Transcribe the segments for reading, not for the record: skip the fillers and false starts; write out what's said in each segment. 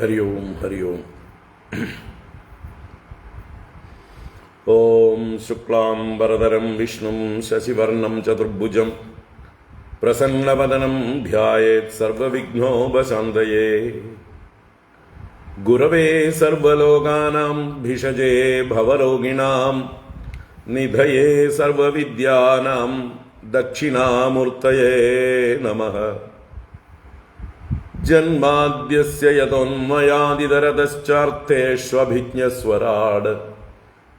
ഹരി ഓം ഹരി ഓം. ഓം ശുക്ലാം വരദരം വിഷ്ണും ശശിവർണം ചതുർഭുജം പ്രസന്നവദനം ധ്യായേത് സർവവിഘ്നോപശാന്തയേ. ഗുരവേ സർവലോകാനാം ഭിഷജേ ഭവരോഗിണാം നിധയേ സർവവിദ്യാനാം ദക്ഷിണാമൂർത്തയേ നമഃ. ജന്മാദ്യസ്യ യതോന്മയാദിതരതശ്ചാർത്ഥേഷ്വഭിജ്ഞസ്വരാട്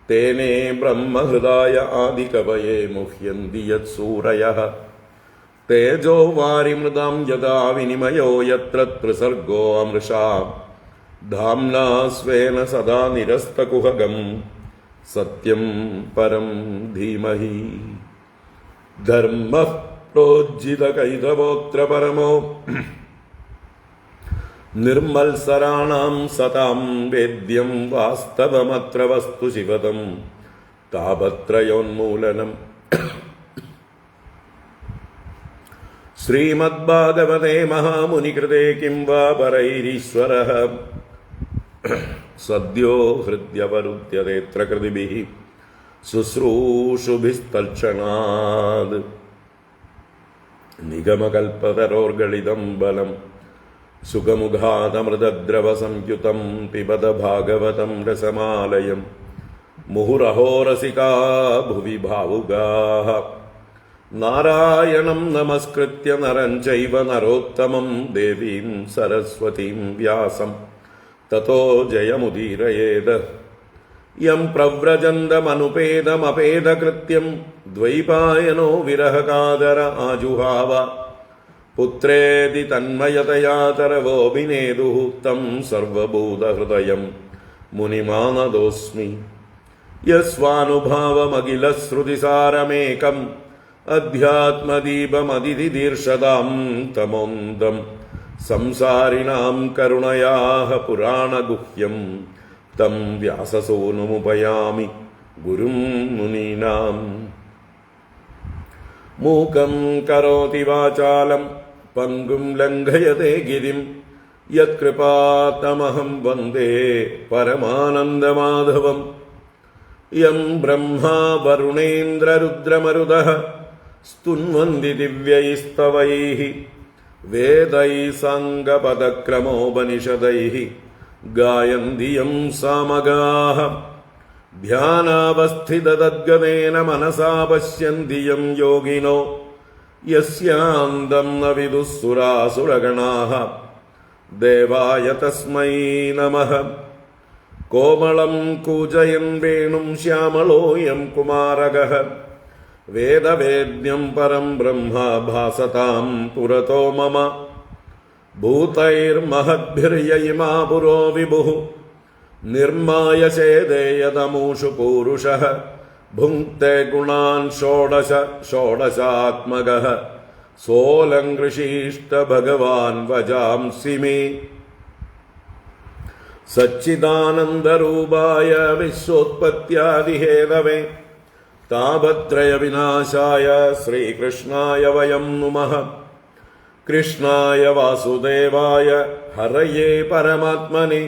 തേനേ ബ്രഹ്മഹൃദായ ആദികവയേ മുഹ്യന്തി യത്സൂരയഃ. തേജോ വാരിമൃതാം യഥാ വിനിമയോ യത്ര ത്രിസർഗോ അമൃഷാ ധാംനാ സ്വേന സദാ നിരസ്തകുഹകം സത്യം പരം ധീമഹി. ധർമ്മഃ പ്രോജ്ജിതകൈതവോത്ര പരമോ നിർമ്മത്സരാണാം സതാം വേദ്യം വാസ്തവമത്ര വസ്തു ശിവതം താപത്രയോന്മൂലനം. ശ്രീമദ്ഭാഗവതേ മഹാമുനികൃതേ കിം വാ പരൈരീശ്വരഃ സദ്യോ ഹൃദ്യവരുദ്ധ്യതേത്ര കൃതിഭിഃ ശുശ്രൂഷുഭിസ്തൽക്ഷണാത്. നിഗമകൽപതരോർഗളിതം ബലം സുഖമുഖാതമൃതദ്രവസംയുതം പിബത ഭാഗവതം രസമാലയം. മുഹുരഹോ രസികാ ഭുവി ഭാവുകാഃ. നാരായണം നമസ്കൃത്യ നരം ചൈവ നരോത്തമം ദേവീം സരസ്വതീം വ്യാസം തതോ ജയമുദീരയേത്. യം പ്രവ്രജന്തമനുപേതമപേതകൃത്യം ദ്വൈപായനോ വിരഹകാതര ആജുഹാവ. പുത്രേതി തന്മയതയാ തരവോഭിനേദുഃ തം സർവഭൂതഹൃദയം മുനിമാനതോസ്മി. യസ്വാനുഭാവമഖിലശ്രുതിസാരമേകം അധ്യാത്മദീപമതിഥിദീർഷതാം തമോന്തം. സംസാരിണാം കരുണയാഃ പുരാണഗുഹ്യം തം വ്യാസസൂനുമുപയാമി ഗുരും മുനീനാം. മൂകം കരോതി വാചാലം പങ്കും ലംഘയതേ ഗിരിം യത്കൃപാതമഹം വന്ദേ പരമാനന്ദമാധവം. യം ബ്രഹ്മാ വരുണേന്ദ്രരുദ്രമരുതഃ സ്തുന്വന്തി ദിവ്യൈസ്തവൈഃ വേദൈഃ സാംഗപദക്രമോപനിഷദൈഃ ഗായന്തി യം സാമഗാഃ. ധ്യാനാവസ്ഥിതതദ്ഗതേന മനസാ പശ്യന്തി യം യോഗിനോ യസ്യാന്തം ന വിദുഃ സുരാസുരഗണാഃ. ദേവായ തസ്മൈ നമഃ. കോമളം കൂജയൻ വേണും ശ്യാമളോയം കുമാരകഃ. വേദവേദ്യം പരം ബ്രഹ്മ ഭാസതാം പുരതോ മമ. ഭൂതൈർമഹദ്ഭിർയയിമാ പുരോ വിഭുഃ നിർമായ ചേദേയതമൂഷു പൂരുഷഃ. ഭുങ്ക്തേ ഗുണാൻ ഷോഡശ ഷോഡശാത്മകഃ സോലങ്കൃഷീഷ്ട ഭഗവാൻ വജാംസി മേ. സച്ചിദാനന്ദരൂപായ വിശ്വോത്പത്യാദിഹേതവേ താപത്രയ വിനാശായ ശ്രീകൃഷ്ണായ വയം നുമഃ. കൃഷ്ണായ വാസുദേവായ ഹരയേ പരമാത്മനെ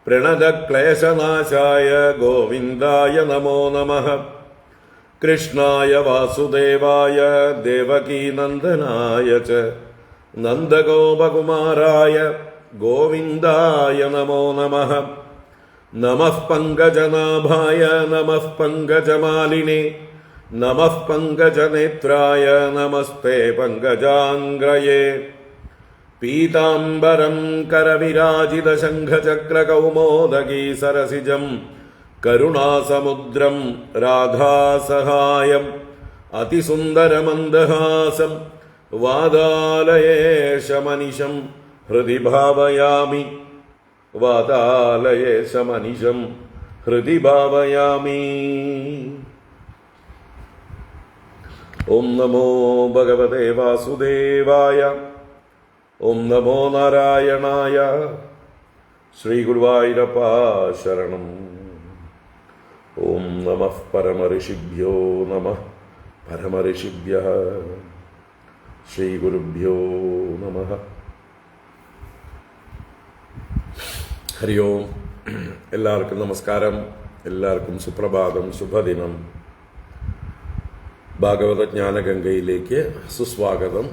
പ്രണതക്ലേശനാശായ ഗോവിന്ദായ നമോ നമഃ. കൃഷ്ണായ വാസുദേവായ ദേവകീനന്ദനായ ച നന്ദഗോപകുമാരായ ഗോവിന്ദായ നമോ നമഃ. നമഃ പങ്കജനാഭായ നമഃ പങ്കജമാലിനേ നമഃ പങ്കജനേത്രായ നമസ്തേ പങ്കജാംഗ്രയേ. പീതാംബരം കരവിരാജിതശംഖചക്രകൗമോദഗീ സരസിജം കരുണാസമുദ്രം രാധാസഹായം അതിസുന്ദരമന്ദഹാസം വാതാലയേശമനിശം ഹൃദി ഭാവയാമി. വാതാലയേശമനിശം ഹൃദി ഭാവയാമി. ഓം നമോ ഭഗവതേ വാസുദേവായ. ഓം നമോ നാരായണായ. ശ്രീ ഗുരുവായൂരപ്പ ശരണം. ഓം നമഃ പരമഋഷിഭ്യോ നമഃ പരമഋഷിഭ്യഃ. ശ്രീ ഗുരുഭ്യോ നമഃ. ഹരി ഓം. എല്ലാവർക്കും നമസ്കാരം, എല്ലാവർക്കും സുപ്രഭാതം, ശുഭദിനം. ഭാഗവത ജ്ഞാനഗംഗയിലേക്ക് സുസ്വാഗതം.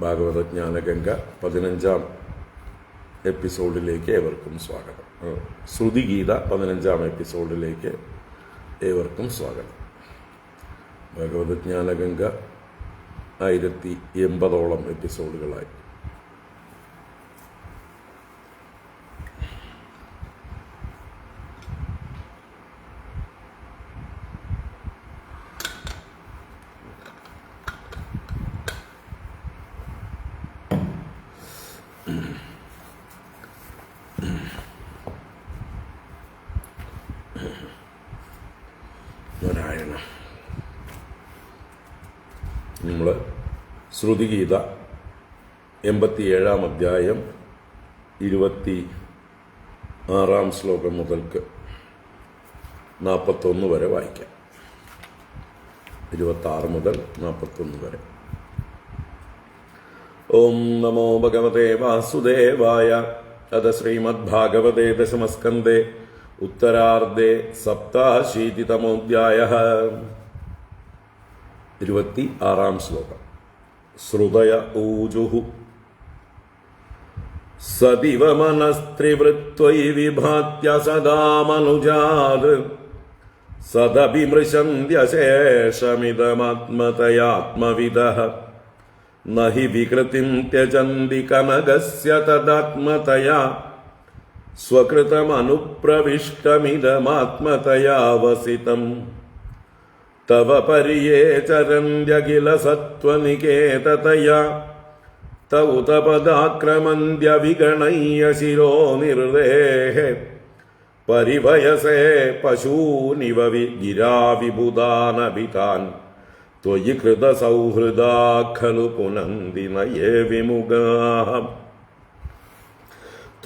ഭാഗവത ജ്ഞാനഗംഗ 15-ാം എപ്പിസോഡിലേക്ക് ഏവർക്കും സ്വാഗതം. ശ്രുതിഗീത 15-ാം എപ്പിസോഡിലേക്ക് ഏവർക്കും സ്വാഗതം. ഭാഗവത ജ്ഞാനഗംഗ 1080-ഓളം എപ്പിസോഡുകളായി. നാരായണ. നമ്മൾ ശ്രുതിഗീത 87-ാം അധ്യായം 26-ാം ശ്ലോകം മുതൽക്ക് 41 വരെ വായിക്കാം. 26 മുതൽ 41 വരെ. ഓം നമോ ഭഗവതേ വാസുദേവായ. അത ശ്രീമദ്ഭാഗവതേ ദശമസ്കന്ധേ ഉത്തരാർദ്ധേ സപ്താശീതിതമോധ്യായഃ. 26-ാം ശ്ലോകം. ശ്രുതയ ഊജുഹു സദിവ മനസ്ത്രിവൃത്വൈ വിഭാത്യ സദാ മനുജാത് സദഭിമൃശന്ത്യശേഷമിദമാത്മതയാത്മവിദഃ നഹി വികൃതിം ത്യജന്തി കനകസ്യ തദാത്മതയാ സ്വകൃതമനുപ്രവിഷ്ടമിദമാത്മതയാ വസിതം തവ പരിയേ ചരന്ത്യഖില സത്വനികേതതയാ തൗ തപദാക്രമന്ത്യ വിഗണയ്യ ശിരോ നിർദേഹ പരിഭയസേ പശൂനിവ ഗിരാവിബുധാനഭിതാൻ ത്വയി കൃത സൗഹൃദാ ഖലു പുനന്തി നയേ വിമുഖാഃ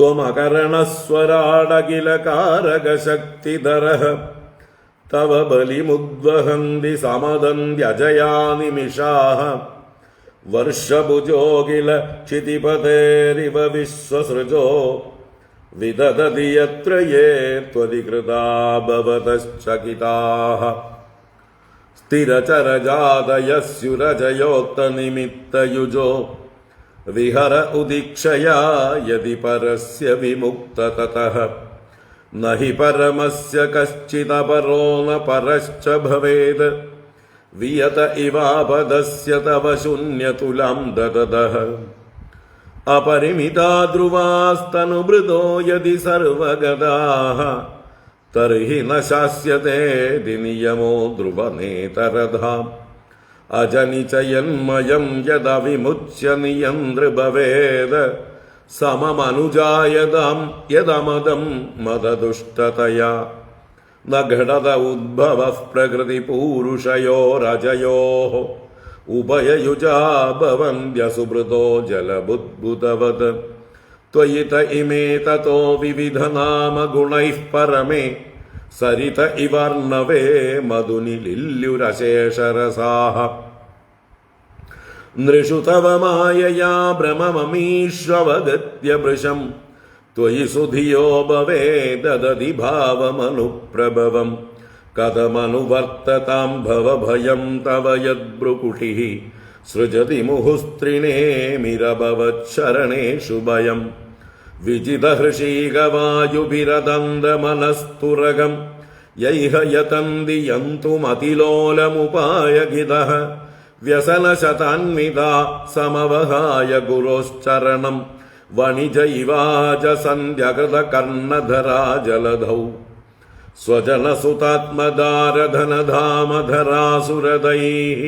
ത്വമകരണസ്വരാടഖില കാരകശക്തിധരഃ തവ ബലിമുദ്വഹന്തി സമദന്ത്യജയാ നിമിഷാഃ വർഷഭുജോഖില ക്ഷിതിപതേരിവ വിശ്വസൃജോ വിദദതി യത്ര യേ ത്വധികൃതാ ഭവതശ്ചകിതാഃ സ്ഥിരചരജാതയസ്യുരജയോക്തനിമിത്തയുജോ വിഹര ഉദീക്ഷയാ യദി പരസ്യ വിമുക്ത തതഃ നഹി പരമസ്യ കശ്ചിദപരോ ന പരശ്ച ഭവേത് വിയത ഇവാപദസ്യ തവ ശൂന്യതുലാം ദദദഃ അപരിമിതാ ധ്രുവാസ്തനുഭൃതോ യദി സർവഗദാഃ തർഹി ന ശാസ്യത്തെ നിയമോ ധ്രുവനേതരധാം അജനിചയന്മയം യദ വിമുച്യ നിയന്ത്രഭവേത് സമമനുജായതാം യദമദം മദദുഷ്ടതയാ ന ഘടത ഉദ്ഭവഃ പ്രകൃതി പൂരുഷയോരജയോഃ ഉഭയയുജാ ഭവന്ത്യ സുബ്രതോ ജലബുദ്ഭുതവത് ത്വയി ത ഇമേ തതോ വിവിധനാമ ഗുണൈഃ പരമേ സരിത ഇവർണവേ മധുനി ലില്യുരശേഷരസാഃ നൃഷു തവ മായയാ ഭ്രമമമീഷ്വവഗത്യ വൃശം ത്വയി സുധിയോ ഭവേദദതി ഭാവമനുപ്രഭവം കഥമനുവർത്തതാം ഭവഭയം തവ യദ്ഭ്രുകുട്ടിഃ സൃജതി മുഹുസ്ത്രിണേമിരഭവച്ഛരണേഷു ഭയം വിജിതഹൃഷീകവായുഭിരദന്തമനസ്തുരകം യൈഹ യതന്തി യന്തുമതിലോലമുപായഗിതഃ വ്യസനശതാന്വിതാ സമവഹായ ഗുരോശ്ചരണം വണിജൈവാജ സന്ധ്യകൃതകർണധരാ ജലധൗ സ്വജനസുതാത്മദാരധനധാമധരാസുരദൈഃ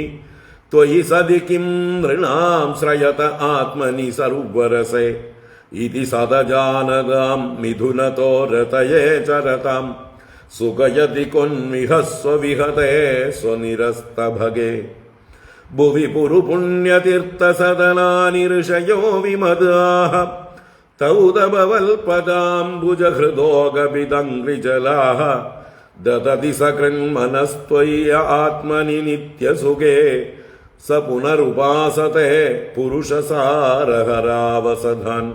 ത്വയി സദി കിം നൃണാം ശ്രയത ആത്മനി സർവരസേ ഇതി സദജാനതാം മിഥുനതോ രതയേ ചരതാം സുഖയതി കൊന്മിഹ സ്വവിഹതേ സ്വനിരസ്തഭഗേ ഭുവി പുരുപുണ്യതീർത്ഥസദനാനി ഋഷയോ വിമദാഃ തൗ തവൽപദാംബുജഹൃദോഗപിതംഗ്രിജലാഃ ദദതി സകൃന്മനസ്ത്വയ്യ ആത്മനി നിത്യസുഖേ സ പുനരുപാസത്തെ പുരുഷസാരഹരാവസധാൻ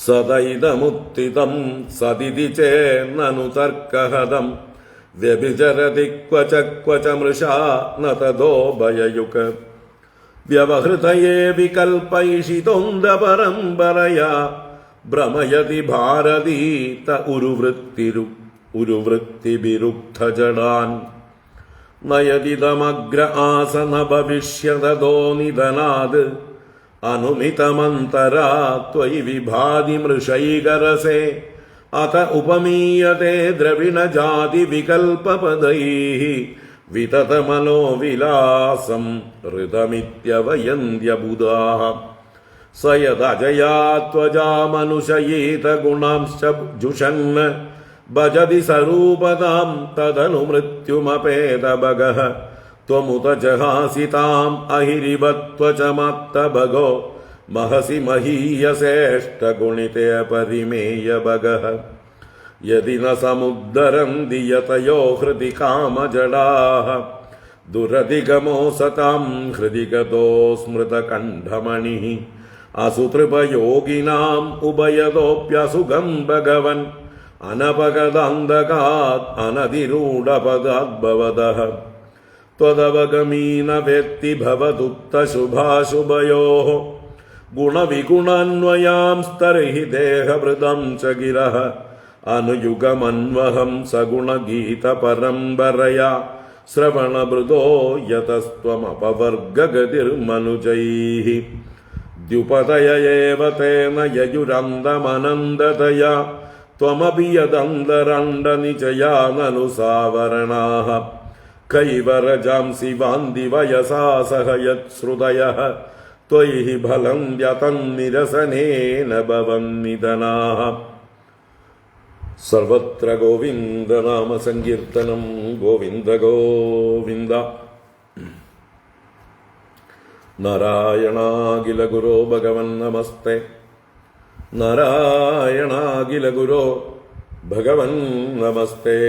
സദൈതമുത്തിതം സദിതി ചേന്നനു തർക്കഹതം വ്യഭിചരതി ക്വച ക്വച മൃഷാ ന തദോ ഭയയുക് വ്യവഹൃതയേ വികൽപൈഷിതോന്ദപരമ്പരയാ ഭ്രമയതി ഭാരതീത ഉരുവൃത്തിഭിരുക്തജടാൻ നയതിതമഗ്ര ആസന ഭവിഷ്യതോ നിധനാത് അനുമിതമന്തരാ ത്വയി വിഭാതി മൃഷൈകരസേ അത ഉപമീയത്തെ ദ്രവിണജാതി വികൽപപദൈഃ വിതതമനോവിലാസം ഋതമിത്യവയന്ത്യബുധാഃ സ യദജയാ ത്വജാമനുശയീത ഗുണാംശ്ച ജുഷन् ഭജതി സരൂപതാം തദനു മൃത്യുമപേതഭഗഃ ത്വമുത ജഹാസിതാം അഹിരിവത്വചമത്തഭഗോ മഹസി മഹീയസേഷ്ടഗുണിതേ പരിമേയഭഗഃ യദി ന സമുദ്ധരന്തി യതയോ ഹൃദി കാമജടാഃ ദുരധിഗമോ സതാം ഹൃദി ഗതോ സ്മൃതകണ്ഠമണിഃ അസുതൃപയോഗിനാം ഉഭയതോപ്യസുഖം ഭഗവൻ അനപഗതാന്തകാത് അനതിരൂഢപദാദ്ഭവതഃ ത്വദവഗമീന വേത്തി ഭവതുക്തശുഭാശുഭയോഃ ഗുണവിഗുണാന്വയാംസ്തർഹി ദേഹഭൃതം ച ഗിരഃ അനുയുഗമന്വഹം സഗുണഗീതപരമ്പരയാ ശ്രവണഭൃതോ യതസ്ത്വമപവർഗഗതിർമനുജൈഃ ദ്യുപതയ ഏവ തേന യയുരന്തമനന്തതയാ ത്വമപി യദന്തരണ്ഡനിചയാ നനു സാവരണാഃ കൈവരജാംസി വാന്തി വയസാ സഹ യത്ശ്രുതയഃ ത്വയി ഫലം വ്യതന്നിരസനേന ഭവന്നിധനാഃ. സർവത്ര ഗോവിന്ദനാമ സങ്കീർത്തനം. ഗോവിന്ദ ഗോവിന്ദ. നാരായണാഖില ഗുരോ ഭഗവൻ നമസ്തേ. നാരായണാഖില ഗുരോ ഭഗവൻ നമസ്തേ.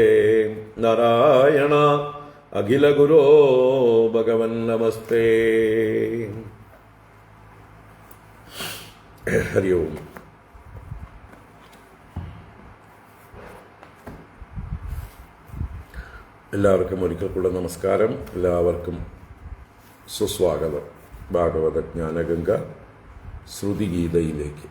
നാരായണ അഖില ഗുരോ ഭഗവൻ നമസ്തേ. ഹരി ഓം. എല്ലാവർക്കും ഒരിക്കൽ കൂടെ നമസ്കാരം. എല്ലാവർക്കും സുസ്വാഗതം ഭാഗവത ജ്ഞാനഗംഗ ശ്രുതിഗീതയിലേക്ക്.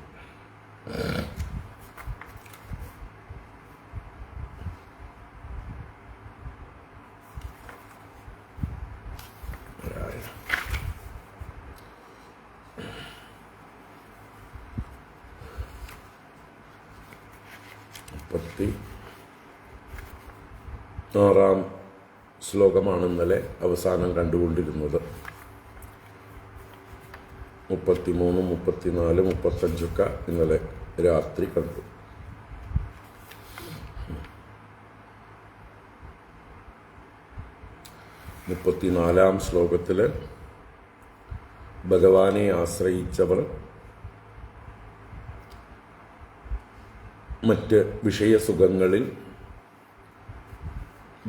ആറാം ശ്ലോകമാണ് ഇന്നലെ അവസാനം കണ്ടുകൊണ്ടിരുന്നത്. 33, 34, 35 ഇന്നലെ രാത്രി കണ്ടു. മുപ്പത്തിനാലാം ശ്ലോകത്തിൽ ഭഗവാനെ ആശ്രയിച്ചവർ മറ്റ് വിഷയസുഖങ്ങളിൽ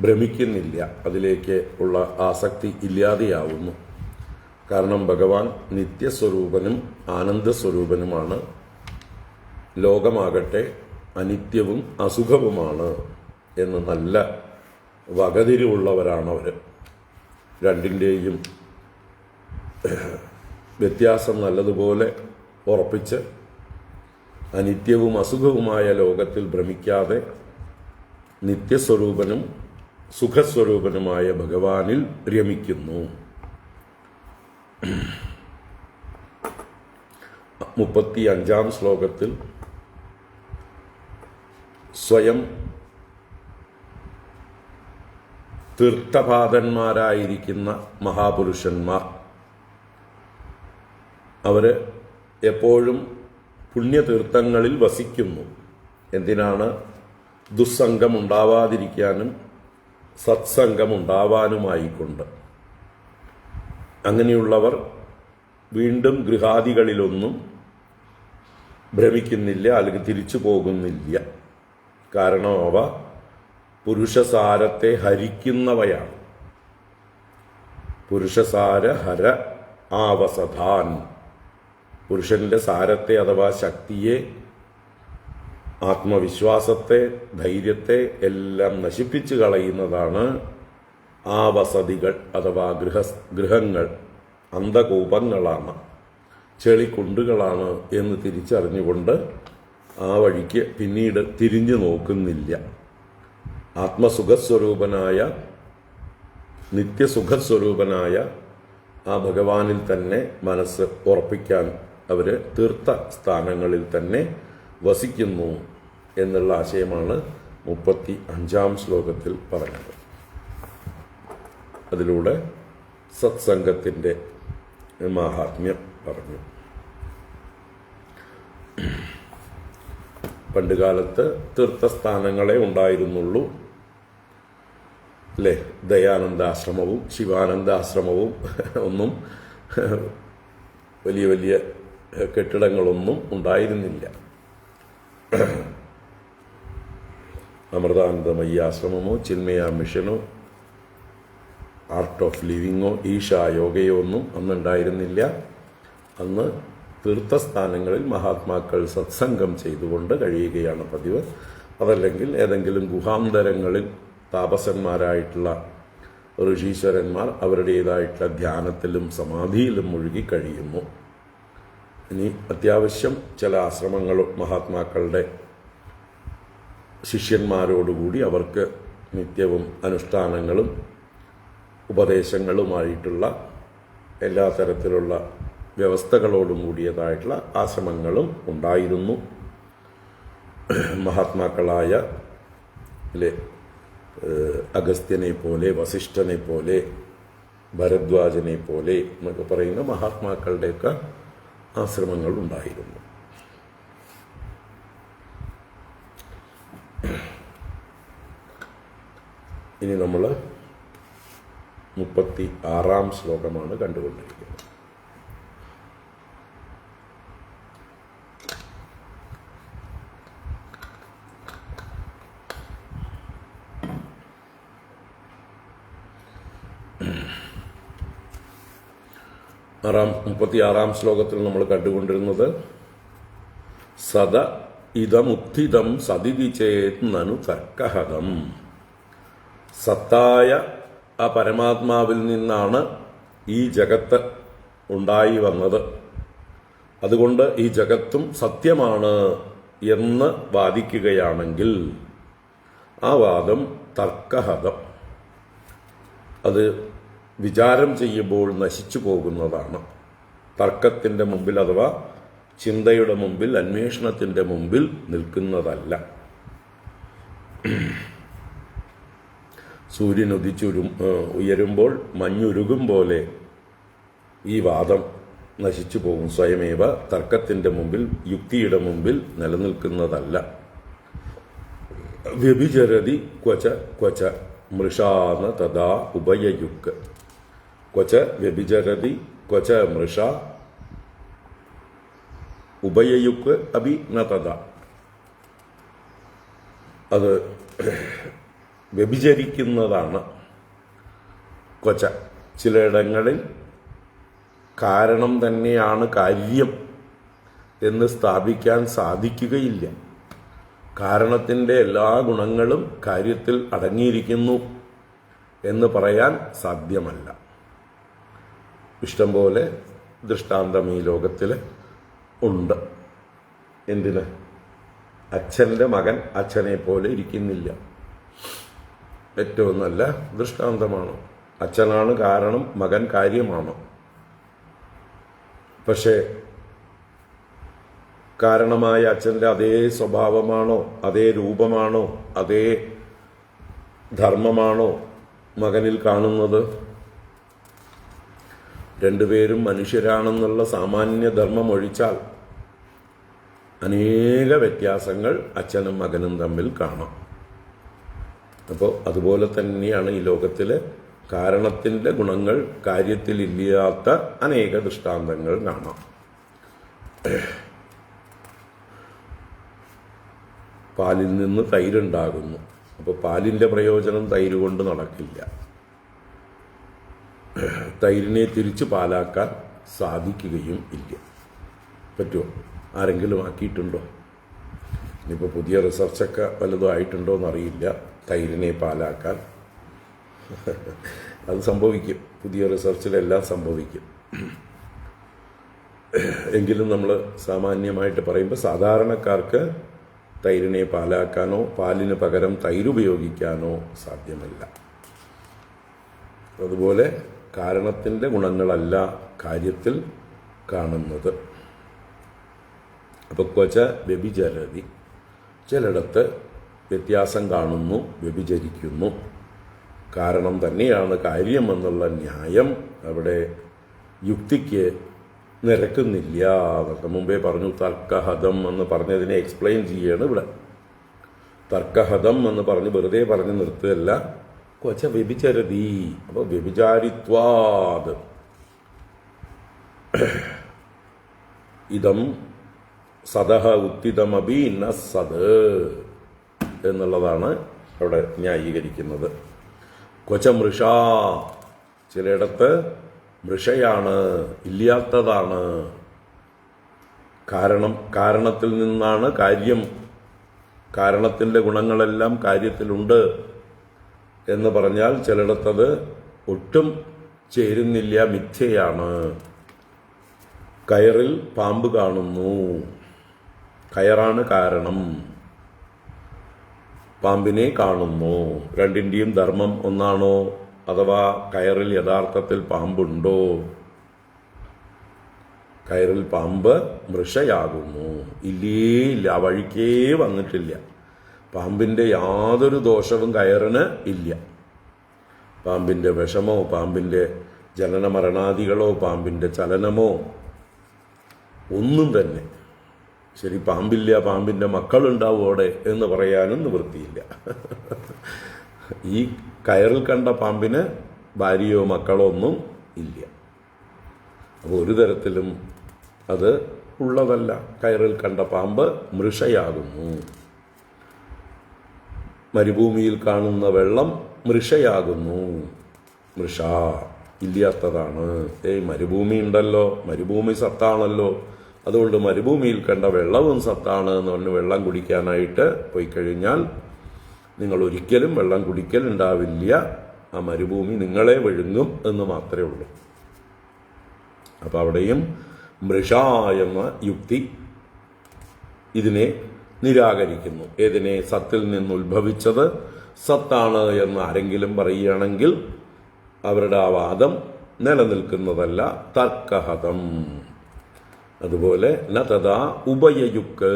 ഭ്രമിക്കുന്നില്ല, അതിലേക്ക് ഉള്ള ആസക്തി ഇല്ലാതെയാവുന്നു. കാരണം ഭഗവാൻ നിത്യസ്വരൂപനും ആനന്ദസ്വരൂപനുമാണ്. ലോകമാകട്ടെ അനിത്യവും അസുഖവുമാണ് എന്ന് നല്ല വകതിരിവുള്ളവരാണവർ. രണ്ടിൻ്റെയും വ്യത്യാസം നല്ലതുപോലെ ഉറപ്പിച്ച് അനിത്യവും അസുഖവുമായ ലോകത്തിൽ ഭ്രമിക്കാതെ നിത്യസ്വരൂപനും സുഖസ്വരൂപനുമായ ഭഗവാനിൽ രമിക്കുന്നു. 35-ാം ശ്ലോകത്തിൽ സ്വയം തീർത്ഥപാദന്മാരായിരിക്കുന്ന മഹാപുരുഷന്മാർ അവർ എപ്പോഴും പുണ്യതീർത്ഥങ്ങളിൽ വസിക്കുന്നു. എന്തിനാണ്? ദുസ്സംഗമുണ്ടാവാതിരിക്കാനും സത്സംഗമുണ്ടാവാനുമായിക്കൊണ്ട്. അങ്ങനെയുള്ളവർ വീണ്ടും ഗൃഹാദികളിലൊന്നും ഭ്രമിക്കുന്നില്ല, അല്ലെങ്കിൽ തിരിച്ചു പോകുന്നില്ല. കാരണം അവ പുരുഷസാരത്തെ ഹരിക്കുന്നവയാണ്. പുരുഷസാര ഹര ആവസഥാൻ. പുരുഷന്റെ സാരത്തെ അഥവാ ശക്തിയെ, ആത്മവിശ്വാസത്തെ, ധൈര്യത്തെ എല്ലാം നശിപ്പിച്ചു കളയുന്നതാണ് ആവസതികൾ അഥവാ ഗൃഹങ്ങൾ. അന്ധകൂപങ്ങളാണ്, ചെളിക്കുണ്ടുകളാണ് എന്ന് തിരിച്ചറിഞ്ഞുകൊണ്ട് ആ വഴിക്ക് പിന്നീട് തിരിഞ്ഞു നോക്കുന്നില്ല. ആത്മസുഖസ്വരൂപനായ, നിത്യസുഖസ്വരൂപനായ ആ ഭഗവാനിൽ തന്നെ മനസ്സ് ഉറപ്പിക്കാൻ അവർ തീർത്ഥ സ്ഥാനങ്ങളിൽ തന്നെ വസിക്കുന്നു എന്നുള്ള ആശയമാണ് 35-ാം ശ്ലോകത്തിൽ പറഞ്ഞത്. അതിലൂടെ സത്സംഗത്തിൻ്റെ മാഹാത്മ്യം പറഞ്ഞു. പണ്ടുകാലത്ത് തീർത്ഥസ്ഥാനങ്ങളെ ഉണ്ടായിരുന്നുള്ളൂ, അല്ലേ? ദയാനന്ദാശ്രമവും ശിവാനന്ദാശ്രമവും ഒന്നും വലിയ വലിയ കെട്ടിടങ്ങളൊന്നും ഉണ്ടായിരുന്നില്ല. അമൃതാനന്ദമയി ആശ്രമമോ ചിന്മയ മിഷനോ ആർട്ട് ഓഫ് ലിവിങ്ങോ ഈശാ യോഗയോ ഒന്നും അന്നുണ്ടായിരുന്നില്ല. അന്ന് തീർത്ഥസ്ഥാനങ്ങളിൽ മഹാത്മാക്കൾ സത്സംഗം ചെയ്തുകൊണ്ട് കഴിയുകയാണ് പതിവ്. അതല്ലെങ്കിൽ ഏതെങ്കിലും ഗുഹാന്തരങ്ങളിൽ താപസന്മാരായിട്ടുള്ള ഋഷീശ്വരന്മാർ അവരുടേതായിട്ടുള്ള ധ്യാനത്തിലും സമാധിയിലും മുഴുകി കഴിയുന്നു. ഇനി അത്യാവശ്യം ചില ആശ്രമങ്ങളും മഹാത്മാക്കളുടെ ശിഷ്യന്മാരോടുകൂടി അവർക്ക് നിത്യവും അനുഷ്ഠാനങ്ങളും ഉപദേശങ്ങളുമായിട്ടുള്ള എല്ലാ തരത്തിലുള്ള വ്യവസ്ഥകളോടും കൂടിയതായിട്ടുള്ള ആശ്രമങ്ങളും ഉണ്ടായിരുന്നു. മഹാത്മാക്കളായ അഗസ്ത്യനെ പോലെ, വസിഷ്ഠനെ പോലെ, ഭരദ്വാജനെ പോലെ എന്നൊക്കെ പറയുന്ന മഹാത്മാക്കളുടെയൊക്കെ ആശ്രമങ്ങൾ ഉണ്ടായിരുന്നു. ഇനി നമ്മൾ 36-ാം ശ്ലോകമാണ് കണ്ടുകൊണ്ടിരിക്കുന്നത്. മുപ്പത്തിയാറാം ശ്ലോകത്തിൽ നമ്മൾ കണ്ടുകൊണ്ടിരുന്നത് സദ ഇതമുത്ഥിതം സദിതി ചേത് നനു തർക്കഹതം. സത്തായ ആ പരമാത്മാവിൽ നിന്നാണ് ഈ ജഗത്ത് ഉണ്ടായി വന്നത്. അതുകൊണ്ട് ഈ ജഗത്തും സത്യമാണ് എന്ന് വാദിക്കുകയാണെങ്കിൽ ആ വാദം തർക്കഹതം, അത് വിചാരം ചെയ്യുമ്പോൾ നശിച്ചു പോകുന്നതാണ്. തർക്കത്തിൻ്റെ മുമ്പിൽ അഥവാ ചിന്തയുടെ മുമ്പിൽ, അന്വേഷണത്തിൻ്റെ മുമ്പിൽ നിൽക്കുന്നതല്ല. സൂര്യൻ ഉയരുമ്പോൾ മഞ്ഞുരുകും പോലെ ഈ വാദം നശിച്ചു പോകും. സ്വയമേവ തർക്കത്തിൻ്റെ മുമ്പിൽ, യുക്തിയുടെ മുമ്പിൽ നിലനിൽക്കുന്നതല്ല. വ്യഭിചരതി ക്വച ക്വച മൃഷാന തഥാ ഉഭയയുക്ക്. ക്വച വ്യഭിചരതി ക്വച മൃഷ ഉഭയയുക്ക് അഭി ന തഥാ. അത് വ്യഭിചരിക്കുന്നതാണ്. ക്വച ചിലയിടങ്ങളിൽ കാരണം തന്നെയാണ് കാര്യം എന്ന് സ്ഥാപിക്കാൻ സാധിക്കുകയില്ല. കാരണത്തിൻ്റെ എല്ലാ ഗുണങ്ങളും കാര്യത്തിൽ അടങ്ങിയിരിക്കുന്നു എന്ന് പറയാൻ സാധ്യമല്ല. ഇഷ്ടംപോലെ ദൃഷ്ടാന്തം ഈ ലോകത്തിൽ ഉണ്ട്. എന്തിന്? അച്ഛൻ്റെ മകൻ അച്ഛനെ പോലെ ഇരിക്കുന്നില്ല. ഏറ്റവും നല്ല ദൃഷ്ടാന്തമാണ്. അച്ഛനാണ് കാരണം, മകൻ കാര്യമാണ്. പക്ഷേ കാരണമായ അച്ഛൻ്റെ അതേ സ്വഭാവമാണോ, അതേ രൂപമാണോ, അതേ ധർമ്മമാണോ മകനിൽ കാണുന്നത്? രണ്ടുപേരും മനുഷ്യരാണെന്നുള്ള സാമാന്യ ധർമ്മം ഒഴിച്ചാൽ അനേക വ്യത്യാസങ്ങൾ അച്ഛനും മകനും തമ്മിൽ കാണാം. അപ്പോൾ അതുപോലെ തന്നെയാണ് ഈ ലോകത്തിലെ കാരണത്തിൻ്റെ ഗുണങ്ങൾ കാര്യത്തിലില്ലാത്ത അനേക ദൃഷ്ടാന്തങ്ങൾ കാണാം. പാലിൽ നിന്ന് തൈരുണ്ടാകുന്നു. അപ്പോൾ പാലിൻ്റെ പ്രയോജനം തൈര് കൊണ്ട് നടക്കില്ല. തൈരിനെ തിരിച്ച് പാലാക്കാൻ സാധിക്കുകയും ഇല്ല. പറ്റുമോ? ആരെങ്കിലും ആക്കിയിട്ടുണ്ടോ? ഇനിയിപ്പോൾ പുതിയ റിസർച്ചൊക്കെ വല്ലതും ആയിട്ടുണ്ടോ എന്നറിയില്ല. തൈരിനെ പാലാക്കാൻ അത് സംഭവിക്കും. പുതിയ റിസർച്ചിലെല്ലാം സംഭവിക്കും. എങ്കിലും നമ്മൾ സാമാന്യമായിട്ട് പറയുമ്പോൾ സാധാരണക്കാർക്ക് തൈരിനെ പാലാക്കാനോ പാലിന് പകരം തൈര് ഉപയോഗിക്കാനോ സാധ്യമല്ല. അതുപോലെ കാരണത്തിൻ്റെ ഗുണങ്ങളല്ല കാര്യത്തിൽ കാണുന്നത്. അപ്പോൾ ക്വച വ്യഭിചരതി, ചിലയിടത്ത് വ്യത്യാസം കാണുന്നു, വ്യഭിചരിക്കുന്നു. കാരണം തന്നെയാണ് കാര്യമെന്നുള്ള ന്യായം അവിടെ യുക്തിക്ക് നിരക്കുന്നില്ല എന്നൊക്കെ മുമ്പേ പറഞ്ഞു. തർക്കഹതം എന്ന് പറഞ്ഞതിനെ എക്സ്പ്ലെയിൻ ചെയ്യാണ് ഇവിടെ. തർക്കഹതം എന്ന് പറഞ്ഞ് വെറുതെ പറഞ്ഞ് നിർത്തുകയല്ല. ക്വച വ്യഭിചരതി, അപ്പോൾ വ്യഭിചാരിത്വാത് ഇതം സദഹ ഉത്തിതമപി ന സത് എന്നുള്ളതാണ് അവിടെ ന്യായീകരിക്കുന്നത്. ക്വച മൃഷ, ചിലയിടത്ത് മൃഷയാണ്, ഇല്ലാത്തതാണ്. കാരണത്തിൽ നിന്നാണ് കാര്യം, കാരണത്തിൻ്റെ ഗുണങ്ങളെല്ലാം കാര്യത്തിലുണ്ട് എന്ന് പറഞ്ഞാൽ ചിലയിടത്തത് ഒട്ടും ചേരുന്നില്ല, മിഥ്യയാണ്. കയറിൽ പാമ്പ് കാണുന്നു, കയറാണ് കാരണം, പാമ്പിനെ കാണുന്നു. രണ്ടിൻ്റെയും ധർമ്മം ഒന്നാണോ? അഥവാ കയറിൽ യഥാർത്ഥത്തിൽ പാമ്പുണ്ടോ? കയറിൽ പാമ്പ് മൃഷയാകുന്നു. ഇല്ല, വഴിക്കേ വന്നിട്ടില്ല. പാമ്പിൻ്റെ യാതൊരു ദോഷവും കയറിന് ഇല്ല. പാമ്പിൻ്റെ വിഷമോ പാമ്പിൻ്റെ ജനന മരണാദികളോ പാമ്പിൻ്റെ ചലനമോ ഒന്നും തന്നെ. ശരി, പാമ്പില്ല, പാമ്പിൻ്റെ മക്കളുണ്ടാവും അവിടെ എന്ന് പറയാനും നിവൃത്തിയില്ല. ഈ കയറിൽ കണ്ട പാമ്പിന് ഭാര്യയോ മക്കളോ ഒന്നും ഇല്ല. അപ്പോൾ ഒരു തരത്തിലും അത് ഉള്ളതല്ല. കയറിൽ കണ്ട പാമ്പ് മൃഷയാകുന്നു. മരുഭൂമിയിൽ കാണുന്ന വെള്ളം മൃഷയാകുന്നു. മൃഷ ഇല്ലാത്തതാണ്. മരുഭൂമി ഉണ്ടല്ലോ, മരുഭൂമി സത്താണല്ലോ, അതുകൊണ്ട് മരുഭൂമിയിൽ കണ്ട വെള്ളവും സത്താണ് എന്ന് പറഞ്ഞ് വെള്ളം കുടിക്കാനായിട്ട് പോയി കഴിഞ്ഞാൽ നിങ്ങൾ ഒരിക്കലും വെള്ളം കുടിക്കലുണ്ടാവില്ല. ആ മരുഭൂമി നിങ്ങളെ വിഴുങ്ങും എന്ന് മാത്രമേ ഉള്ളൂ. അപ്പം അവിടെയും മൃഷ എന്ന യുക്തി ഇതിനെ നിരാകരിക്കുന്നു. ഏതിനെ? സത്തിൽ നിന്ന് ഉത്ഭവിച്ചത് സത്താണ് എന്ന് ആരെങ്കിലും പറയുകയാണെങ്കിൽ അവരുടെ ആ വാദം നിലനിൽക്കുന്നതല്ല. തർക്കഹതം. അതുപോലെ നതദാ ഉഭയയുക്ക്,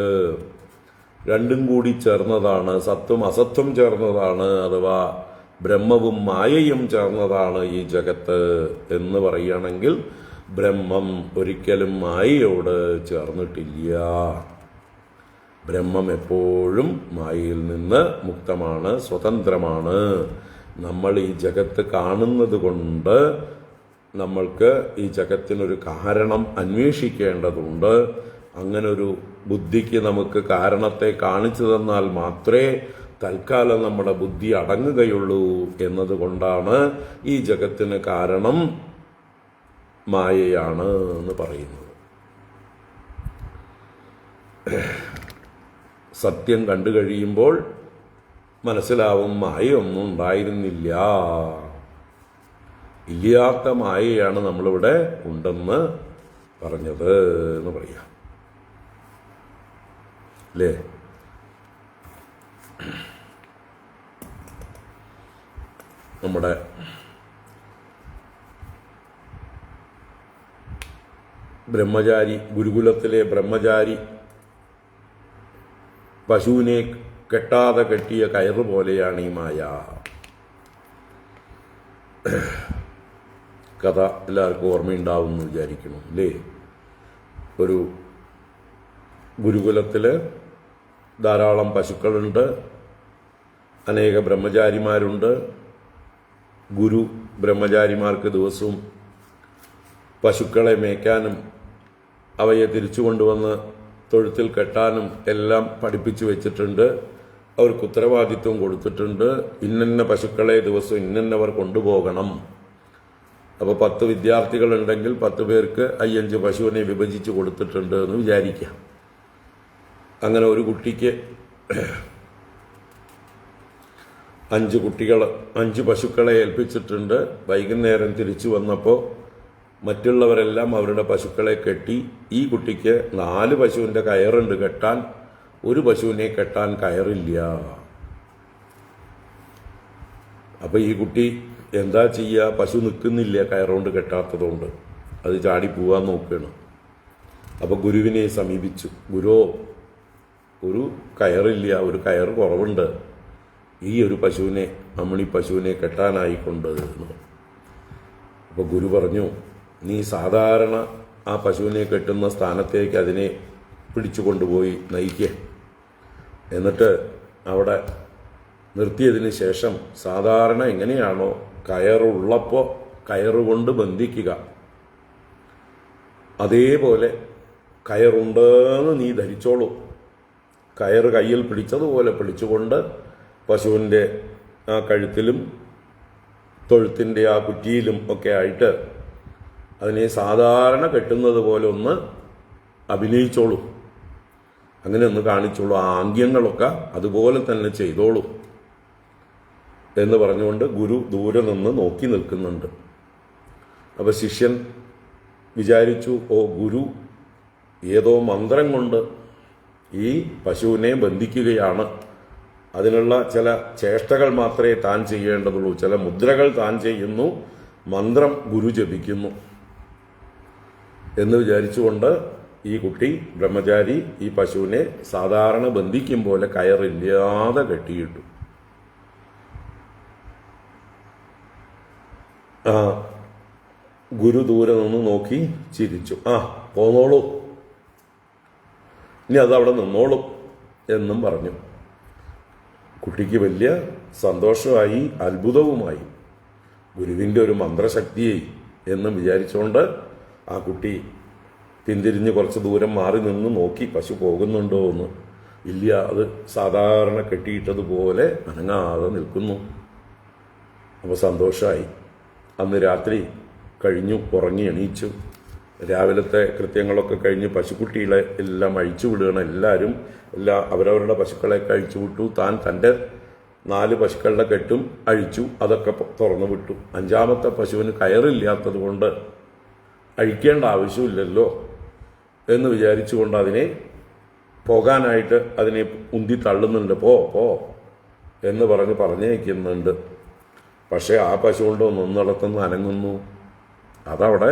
രണ്ടും കൂടി ചേർന്നതാണ്, സത്തും അസത്തും ചേർന്നതാണ്, അഥവാ ബ്രഹ്മവും മായയും ചേർന്നതാണ് ഈ ജഗത്ത് എന്ന് പറയുകയാണെങ്കിൽ ബ്രഹ്മം ഒരിക്കലും മായയോട് ചേർന്നിട്ടില്ല. ബ്രഹ്മം എപ്പോഴും മായയിൽ നിന്ന് മുക്തമാണ്, സ്വതന്ത്രമാണ്. നമ്മൾ ഈ ജഗത്ത് കാണുന്നത് കൊണ്ട് നമ്മൾക്ക് ഈ ജഗത്തിനൊരു കാരണം അന്വേഷിക്കേണ്ടതുണ്ട്. അങ്ങനൊരു ബുദ്ധിക്ക് നമുക്ക് കാരണത്തെ കാണിച്ചു തന്നാൽ മാത്രമേ തൽക്കാലം നമ്മുടെ ബുദ്ധി അടങ്ങുകയുള്ളൂ എന്നതുകൊണ്ടാണ് ഈ ജഗത്തിന് കാരണം മായയാണ് എന്ന് പറയുന്നത്. സത്യം കണ്ടു കഴിയുമ്പോൾ മനസ്സിലാവും മായയൊന്നും ഉണ്ടായിരുന്നില്ല, ഇല്ലാത്ത മായയാണ് നമ്മളിവിടെ ഉണ്ടെന്ന് പറഞ്ഞത് എന്ന് പറയാം. അല്ലേ? നമ്മുടെ ബ്രഹ്മചാരി, ഗുരുകുലത്തിലെ ബ്രഹ്മചാരി പശുവിനെ കെട്ടാതെ കെട്ടിയ കയറ് പോലെയാണ് ഈ മായ. കഥ എല്ലാവർക്കും ഓർമ്മയുണ്ടാവും എന്ന് വിചാരിക്കുന്നു, അല്ലേ? ഒരു ഗുരുകുലത്തിൽ ധാരാളം പശുക്കളുണ്ട്, അനേക ബ്രഹ്മചാരിമാരുണ്ട്. ഗുരു ബ്രഹ്മചാരിമാർക്ക് ദിവസവും പശുക്കളെ മേയ്ക്കാനും അവയെ തിരിച്ചു കൊണ്ടുവന്ന് തൊഴുത്തിൽ കെട്ടാനും എല്ലാം പഠിപ്പിച്ചു വെച്ചിട്ടുണ്ട്. അവർക്ക് ഉത്തരവാദിത്വം കൊടുത്തിട്ടുണ്ട്. ഇന്നന്ന പശുക്കളെ ദിവസം ഇന്നവർ കൊണ്ടുപോകണം അപ്പോൾ 10 വിദ്യാർത്ഥികളുണ്ടെങ്കിൽ 10 പേർക്ക് 5 പശുവിനെ വിഭജിച്ച് കൊടുത്തിട്ടുണ്ട് എന്ന് വിചാരിക്കാം. അങ്ങനെ ഒരു കുട്ടിക്ക് 5 പശുക്കളെ ഏൽപ്പിച്ചിട്ടുണ്ട്. വൈകുന്നേരം തിരിച്ചു വന്നപ്പോൾ മറ്റുള്ളവരെല്ലാം അവരുടെ പശുക്കളെ കെട്ടി. ഈ കുട്ടിക്ക് 4 പശുവിൻ്റെ കയറുണ്ട് കെട്ടാൻ, ഒരു പശുവിനെ കെട്ടാൻ കയറില്ല. അപ്പോൾ ഈ കുട്ടി എന്താ ചെയ്യുക? പശു നിൽക്കുന്നില്ല, കയറുകൊണ്ട് കെട്ടാത്തതുകൊണ്ട്. അത് ചാടി പോവാൻ നോക്കുകയാണ്. അപ്പോൾ ഗുരുവിനെ സമീപിച്ചു. ഗുരു, ഒരു കയറില്ല, ഒരു കയറ് കുറവുണ്ട്, ഈ ഒരു പശുവിനെ, അമ്മണി പശുവിനെ കെട്ടാനായിക്കൊണ്ട് എന്ന്. അപ്പോൾ ഗുരു പറഞ്ഞു, നീ സാധാരണ ആ പശുവിനെ കെട്ടുന്ന സ്ഥാനത്തേക്ക് അതിനെ പിടിച്ചു കൊണ്ടുപോയി നയിക്കുക. എന്നിട്ട് അവിടെ നിർത്തിയതിന് ശേഷം സാധാരണ എങ്ങനെയാണോ കയറുള്ളപ്പോൾ കയറുകൊണ്ട് ബന്ധിക്കുക, അതേപോലെ കയറുണ്ടെന്ന് നീ ധരിച്ചോളൂ. കയറ് കയ്യിൽ പിടിച്ചതുപോലെ പിടിച്ചുകൊണ്ട് പശുവിൻ്റെ ആ കഴുത്തിലും തൊഴുത്തിൻ്റെ ആ കുറ്റിയിലും ഒക്കെ ആയിട്ട് അതിനെ സാധാരണ കെട്ടുന്നത് പോലെ ഒന്ന് അഭിനയിച്ചോളൂ, അങ്ങനെ ഒന്ന് കാണിച്ചോളൂ, ആ ആംഗ്യങ്ങളൊക്കെ അതുപോലെ തന്നെ ചെയ്തോളൂ എന്ന് പറഞ്ഞുകൊണ്ട് ഗുരു ദൂരെ നിന്ന് നോക്കി നിൽക്കുന്നുണ്ട്. അപ്പോൾ ശിഷ്യൻ വിചാരിച്ചു, ഓ, ഗുരു ഏതോ മന്ത്രം കൊണ്ട് ഈ പശുവിനെ ബന്ധിക്കുകയാണ്, അതിനുള്ള ചില ചേഷ്ടകൾ മാത്രമേ താൻ ചെയ്യേണ്ടതുള്ളൂ, ചില മുദ്രകൾ താൻ ചെയ്യുന്നു, മന്ത്രം ഗുരു ജപിക്കുന്നു എന്ന് വിചാരിച്ചുകൊണ്ട് ഈ കുട്ടി ബ്രഹ്മചാരി ഈ പശുവിനെ സാധാരണ ബന്ധിക്കും പോലെ കയറില്ലാതെ കെട്ടിയിട്ടു. ഗുരു ദൂരെ നിന്ന് നോക്കി ചിരിച്ചു. പോന്നോളൂ, ഇനി അതവിടെ നിന്നോളും എന്നും പറഞ്ഞു. കുട്ടിക്ക് വലിയ സന്തോഷമായി, അത്ഭുതവുമായി. ഗുരുവിൻ്റെ ഒരു മന്ത്രശക്തിയെ എന്നും വിചാരിച്ചുകൊണ്ട് ആ കുട്ടി പിന്തിരിഞ്ഞ് കുറച്ച് ദൂരം മാറി നിന്ന് നോക്കി പശു പോകുന്നുണ്ടോ എന്ന്. ഇല്ല, അത് സാധാരണ കെട്ടിയിട്ടതുപോലെ അനങ്ങാതെ നിൽക്കുന്നു. അപ്പോൾ സന്തോഷമായി. അന്ന് രാത്രി കഴിഞ്ഞു, ഉറങ്ങി എണീച്ചു. രാവിലത്തെ കൃത്യങ്ങളൊക്കെ കഴിഞ്ഞ് പശുക്കുട്ടികളെ എല്ലാം അഴിച്ചു വിടുകയാണ്. എല്ലാവരും അവരവരുടെ പശുക്കളെയൊക്കെ അഴിച്ചു വിട്ടു. താൻ തൻ്റെ 4 പശുക്കളുടെ കെട്ടും അഴിച്ചു, അതൊക്കെ തുറന്നു വിട്ടു. 5-മത്തെ പശുവിന് കയറില്ലാത്തത് കൊണ്ട് അഴിക്കേണ്ട ആവശ്യമില്ലല്ലോ എന്ന് വിചാരിച്ചുകൊണ്ട് അതിനെ പോകാനായിട്ട് അതിനെ ഉന്തി തള്ളുന്നുണ്ട്. പോ എന്ന് പറഞ്ഞേക്കുന്നുണ്ട്. പക്ഷേ ആ പശു കൊണ്ട് നിന്നിടത്തുനിന്ന് അനങ്ങുന്നു. അതവിടെ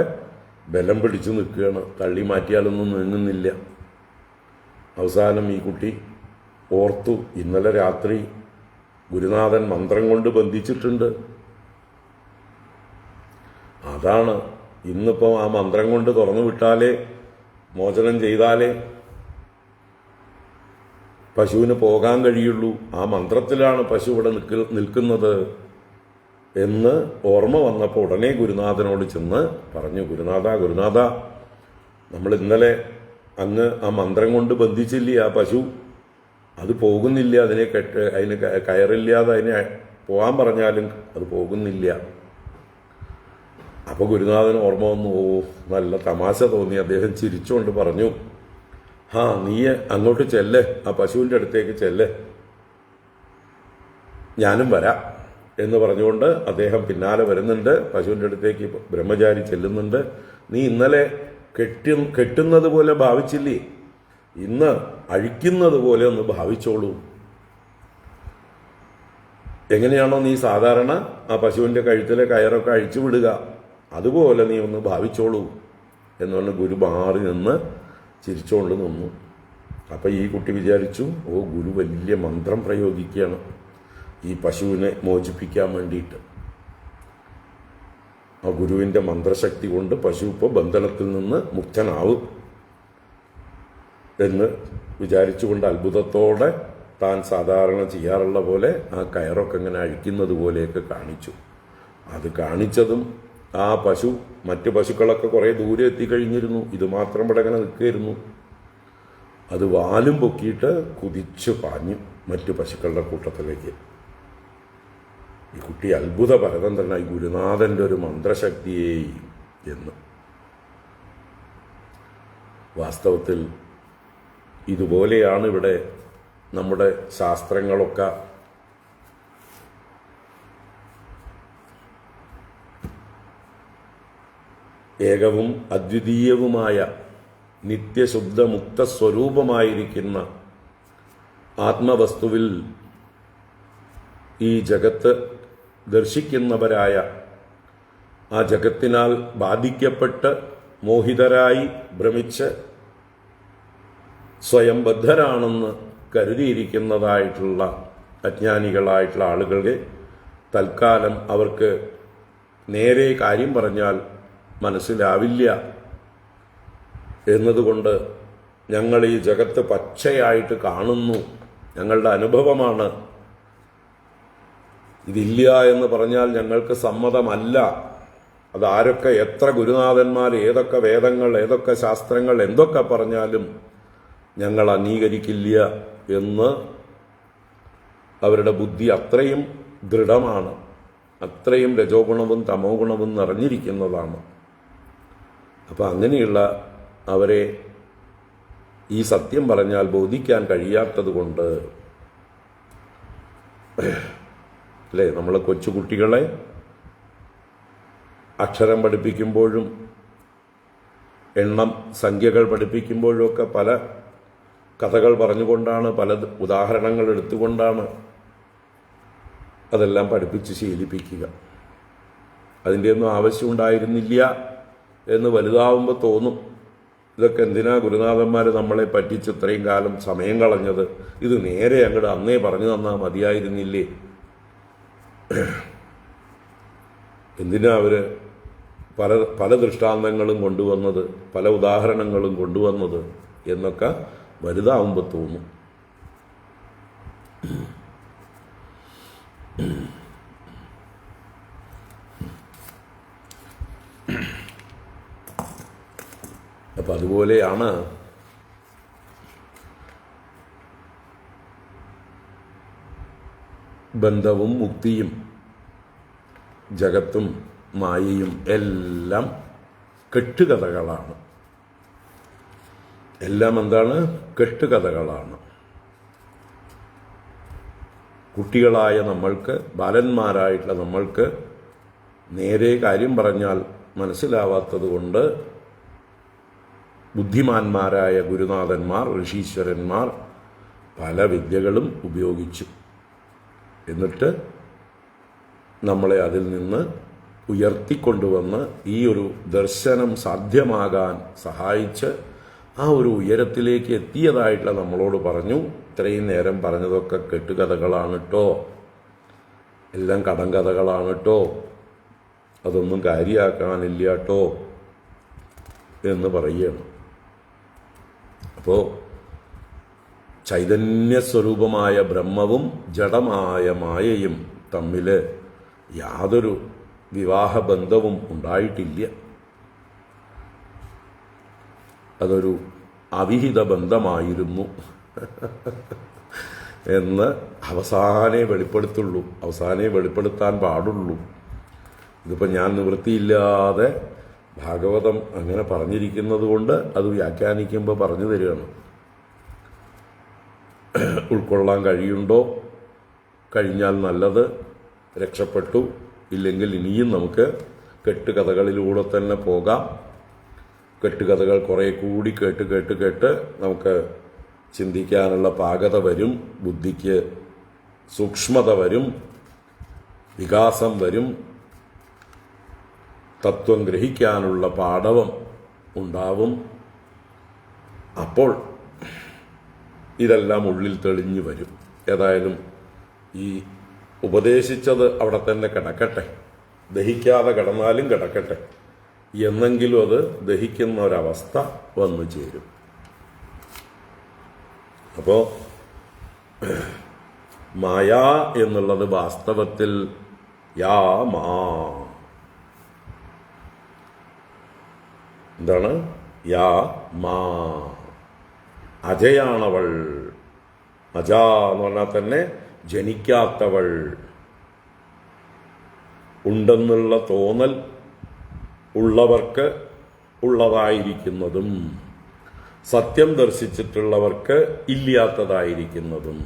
ബലം പിടിച്ചു നിൽക്കുകയാണ്. തള്ളി മാറ്റിയാലൊന്നും നീങ്ങുന്നില്ല. അവസാനം ഈ കുട്ടി ഓർത്തു, ഇന്നലെ രാത്രി ഗുരുനാഥൻ മന്ത്രം കൊണ്ട് ബന്ധിച്ചിട്ടുണ്ട്. അതാണ് ഇന്നിപ്പോൾ ആ മന്ത്രം കൊണ്ട് തുറന്നു വിട്ടാലേ, മോചനം ചെയ്താലേ പശുവിന് പോകാൻ കഴിയുള്ളൂ. ആ മന്ത്രത്തിലാണ് പശു ഇവിടെ നിൽക്കുന്നത് എന്ന് ഓർമ്മ വന്നപ്പോൾ ഉടനെ ഗുരുനാഥനോട് ചെന്ന് പറഞ്ഞു, ഗുരുനാഥ, നമ്മൾ ഇന്നലെ അങ്ങ് ആ മന്ത്രം കൊണ്ട് ബന്ധിച്ചില്ലേ ആ പശു, അത് പോകുന്നില്ല, അതിന് കയറില്ലാതെ അതിനെ പോകാൻ പറഞ്ഞാലും അത് പോകുന്നില്ല. അപ്പോൾ ഗുരുനാഥന് ഓർമ്മ വന്നു. നല്ല തമാശ തോന്നി. അദ്ദേഹം ചിരിച്ചുകൊണ്ട് പറഞ്ഞു, നീ അങ്ങോട്ട് ചെല്ല്, ആ പശുവിൻ്റെ അടുത്തേക്ക് ചെല്ല്, ഞാനും വരാം എന്ന് പറഞ്ഞുകൊണ്ട് അദ്ദേഹം പിന്നാലെ വരുന്നുണ്ട്. പശുവിൻ്റെ അടുത്തേക്ക് ബ്രഹ്മചാരി ചെല്ലുന്നുണ്ട്. നീ ഇന്നലെ കെട്ടുന്നത് പോലെ ഭാവിച്ചില്ലേ, ഇന്ന് അഴിക്കുന്നത് പോലെ ഒന്ന് ഭാവിച്ചോളൂ. എങ്ങനെയാണോ നീ സാധാരണ ആ പശുവിൻ്റെ കഴുത്തിലെ കയറൊക്കെ അഴിച്ചു വിടുക, അതുപോലെ നീ ഒന്ന് ഭാവിച്ചോളൂ എന്ന് പറഞ്ഞ് ഗുരു മാറി നിന്ന് ചിരിച്ചുകൊണ്ട് നിന്നു. അപ്പം ഈ കുട്ടി വിചാരിച്ചു, ഗുരു വലിയ മന്ത്രം പ്രയോഗിക്കുകയാണ് ഈ പശുവിനെ മോചിപ്പിക്കാൻ വേണ്ടിയിട്ട്. ആ ഗുരുവിൻ്റെ മന്ത്രശക്തി കൊണ്ട് പശു ഇപ്പോൾ ബന്ധനത്തിൽ നിന്ന് മുക്തനാവും എന്ന് വിചാരിച്ചുകൊണ്ട് അത്ഭുതത്തോടെ താൻ സാധാരണ ചെയ്യാറുള്ള പോലെ ആ കയറൊക്കെ ഇങ്ങനെ അഴിക്കുന്നത് പോലെയൊക്കെ കാണിച്ചു. അത് കാണിച്ചതും ആ പശു, മറ്റു പശുക്കളൊക്കെ കുറേ ദൂരെ എത്തിക്കഴിഞ്ഞിരുന്നു. ഇത് മാത്രം ഇവിടെ ഇങ്ങനെ നിൽക്കുകയായിരുന്നു. അത് വാലും പൊക്കിയിട്ട് കുതിച്ചു പാഞ്ഞു മറ്റു പശുക്കളുടെ കൂട്ടത്തിലേക്ക്. ഈ കുട്ടി അത്ഭുത പരതന്ത്രനായി, ഗുരുനാഥൻ്റെ ഒരു മന്ത്രശക്തിയേ എന്ന്. വാസ്തവത്തിൽ ഇതുപോലെയാണ് ഇവിടെ നമ്മുടെ ശാസ്ത്രങ്ങളൊക്കെ ഏകവും അദ്വിതീയവുമായ നിത്യശുദ്ധമുക്ത സ്വരൂപമായിരിക്കുന്ന ആത്മവസ്തുവിൽ ഈ ജഗത്ത് ദർശിക്കുന്നവരായ, ആ ജഗത്തിനാൽ ബാധിക്കപ്പെട്ട് മോഹിതരായി ഭ്രമിച്ച് സ്വയം ബദ്ധരാണെന്ന് കരുതിയിരിക്കുന്നതായിട്ടുള്ള അജ്ഞാനികളായിട്ടുള്ള ആളുകളെ തൽക്കാലം അവർക്ക് നേരെ കാര്യം പറഞ്ഞാൽ മനസ്സിലാവില്ല എന്നതുകൊണ്ട് ഞങ്ങൾ ഈ ജഗത്ത് പച്ചയായിട്ട് കാണുന്നു, ഞങ്ങളുടെ അനുഭവമാണ്, ഇതില്ല എന്ന് പറഞ്ഞാൽ ഞങ്ങൾക്ക് സമ്മതമല്ല, അതാരൊക്കെ എത്ര ഗുരുനാഥന്മാർ ഏതൊക്കെ വേദങ്ങൾ ഏതൊക്കെ ശാസ്ത്രങ്ങൾ എന്തൊക്കെ പറഞ്ഞാലും ഞങ്ങൾ അംഗീകരിക്കില്ല എന്ന് അവരുടെ ബുദ്ധി അത്രയും ദൃഢമാണ്, അത്രയും രജോ ഗുണവും തമോ ഗുണവും നിറഞ്ഞിരിക്കുന്നതാണ്. അപ്പം അങ്ങനെയുള്ള അവരെ ഈ സത്യം പറഞ്ഞാൽ ബോധിക്കാൻ കഴിയാത്തത് കൊണ്ട് അല്ലേ, നമ്മൾ കൊച്ചുകുട്ടികളെ അക്ഷരം പഠിപ്പിക്കുമ്പോഴും എണ്ണം സംഖ്യകൾ പഠിപ്പിക്കുമ്പോഴും ഒക്കെ പല കഥകൾ പറഞ്ഞുകൊണ്ടാണ്, പല ഉദാഹരണങ്ങൾ എടുത്തുകൊണ്ടാണ് അതെല്ലാം പഠിപ്പിച്ച് ശീലിപ്പിക്കുക. അതിൻ്റെയൊന്നും ആവശ്യമുണ്ടായിരുന്നില്ല എന്ന് വലുതാവുമ്പോൾ തോന്നും. ഇതൊക്കെ എന്തിനാ ഗുരുനാഥന്മാർ നമ്മളെ പറ്റിച്ച് ഇത്രയും കാലം സമയം കളഞ്ഞത്, ഇത് നേരെ അങ്ങോട്ട് അന്നേ പറഞ്ഞു തന്നാൽ മതിയായിരുന്നില്ലേ, എന്തിനാ അവർ പല പല ദൃഷ്ടാന്തങ്ങളും കൊണ്ടുവന്നത്, പല ഉദാഹരണങ്ങളും കൊണ്ടുവന്നത് എന്നൊക്കെ വലുതാവുമ്പോൾ തോന്നും. അപ്പം അതുപോലെയാണ് ബന്ധവും മുക്തിയും ജഗത്തും മായയും എല്ലാം കെട്ടുകഥകളാണ്. എല്ലാം എന്താണ്? കെട്ടുകഥകളാണ്. കുട്ടികളായ നമ്മൾക്ക്, ബാലന്മാരായിട്ടുള്ള നമ്മൾക്ക് നേരെ കാര്യം പറഞ്ഞാൽ മനസ്സിലാവാത്തത് കൊണ്ട് ബുദ്ധിമാന്മാരായ ഗുരുനാഥന്മാർ, ഋഷീശ്വരന്മാർ പല വിദ്യകളും ഉപയോഗിച്ചു. എന്നിട്ട് നമ്മളെ അതിൽ നിന്ന് ഉയർത്തിക്കൊണ്ടുവന്ന് ഈ ഒരു ദർശനം സാധ്യമാകാൻ സഹായിച്ച് ആ ഒരു ഉയരത്തിലേക്ക് എത്തിയതായിട്ടുള്ള നമ്മളോട് പറഞ്ഞു, ഇത്രയും നേരം പറഞ്ഞതൊക്കെ കെട്ടുകഥകളാണ് കേട്ടോ, എല്ലാം കടങ്കഥകളാണ് കേട്ടോ, അതൊന്നും കാര്യമാക്കാനില്ല കേട്ടോ എന്ന് പറയുകയാണ്. അപ്പോൾ ചൈതന്യസ്വരൂപമായ ബ്രഹ്മവും ജഡമായ മായയും തമ്മിൽ യാതൊരു വിവാഹബന്ധവും ഉണ്ടായിട്ടില്ല. അതൊരു അവിഹിത ബന്ധമായിരുന്നു എന്ന് അവസാനേ വെളിപ്പെടുത്തുള്ളൂ, അവസാനേ വെളിപ്പെടുത്താൻ പാടുള്ളൂ. ഇതിപ്പോൾ ഞാൻ നിവൃത്തിയില്ലാതെ ഭാഗവതം അങ്ങനെ പറഞ്ഞിരിക്കുന്നത് കൊണ്ട് അത് വ്യാഖ്യാനിക്കുമ്പോൾ പറഞ്ഞു തരികയാണ്. ഉൾക്കൊള്ളാൻ കഴിയുണ്ടോ? കഴിഞ്ഞാൽ നല്ലത്, രക്ഷപ്പെട്ടു. ഇല്ലെങ്കിൽ ഇനിയും നമുക്ക് കെട്ടുകഥകളിലൂടെ തന്നെ പോകാം. കെട്ടുകഥകൾ കുറേ കൂടി കേട്ട് കേട്ട് കേട്ട് നമുക്ക് ചിന്തിക്കാനുള്ള പാകത വരും, ബുദ്ധിക്ക് സൂക്ഷ്മത വരും, വികാസം വരും, തത്വം ഗ്രഹിക്കാനുള്ള പാടവം ഉണ്ടാവും. അപ്പോൾ ഇതെല്ലാം ഉള്ളിൽ തെളിഞ്ഞു വരും. ഏതായാലും ഈ ഉപദേശിച്ചത് അവിടെ തന്നെ കിടക്കട്ടെ, ദഹിക്കാതെ കിടന്നാലും കിടക്കട്ടെ, എന്നെങ്കിലും അത് ദഹിക്കുന്ന ഒരവസ്ഥ വന്നു ചേരും. അപ്പോൾ മായ എന്നുള്ളത് വാസ്തവത്തിൽ യാ മാ എന്താണ്? യാ മാ, അജയാണവൾ. അജ എന്ന് പറഞ്ഞാൽ തന്നെ ജനിക്കാത്തവൾ, ഉണ്ടെന്നുള്ള തോന്നൽ ഉള്ളവർക്ക് ഉള്ളതായിരിക്കുന്നതും സത്യം ദർശിച്ചിട്ടുള്ളവർക്ക് ഇല്ലാത്തതായിരിക്കുന്നതും.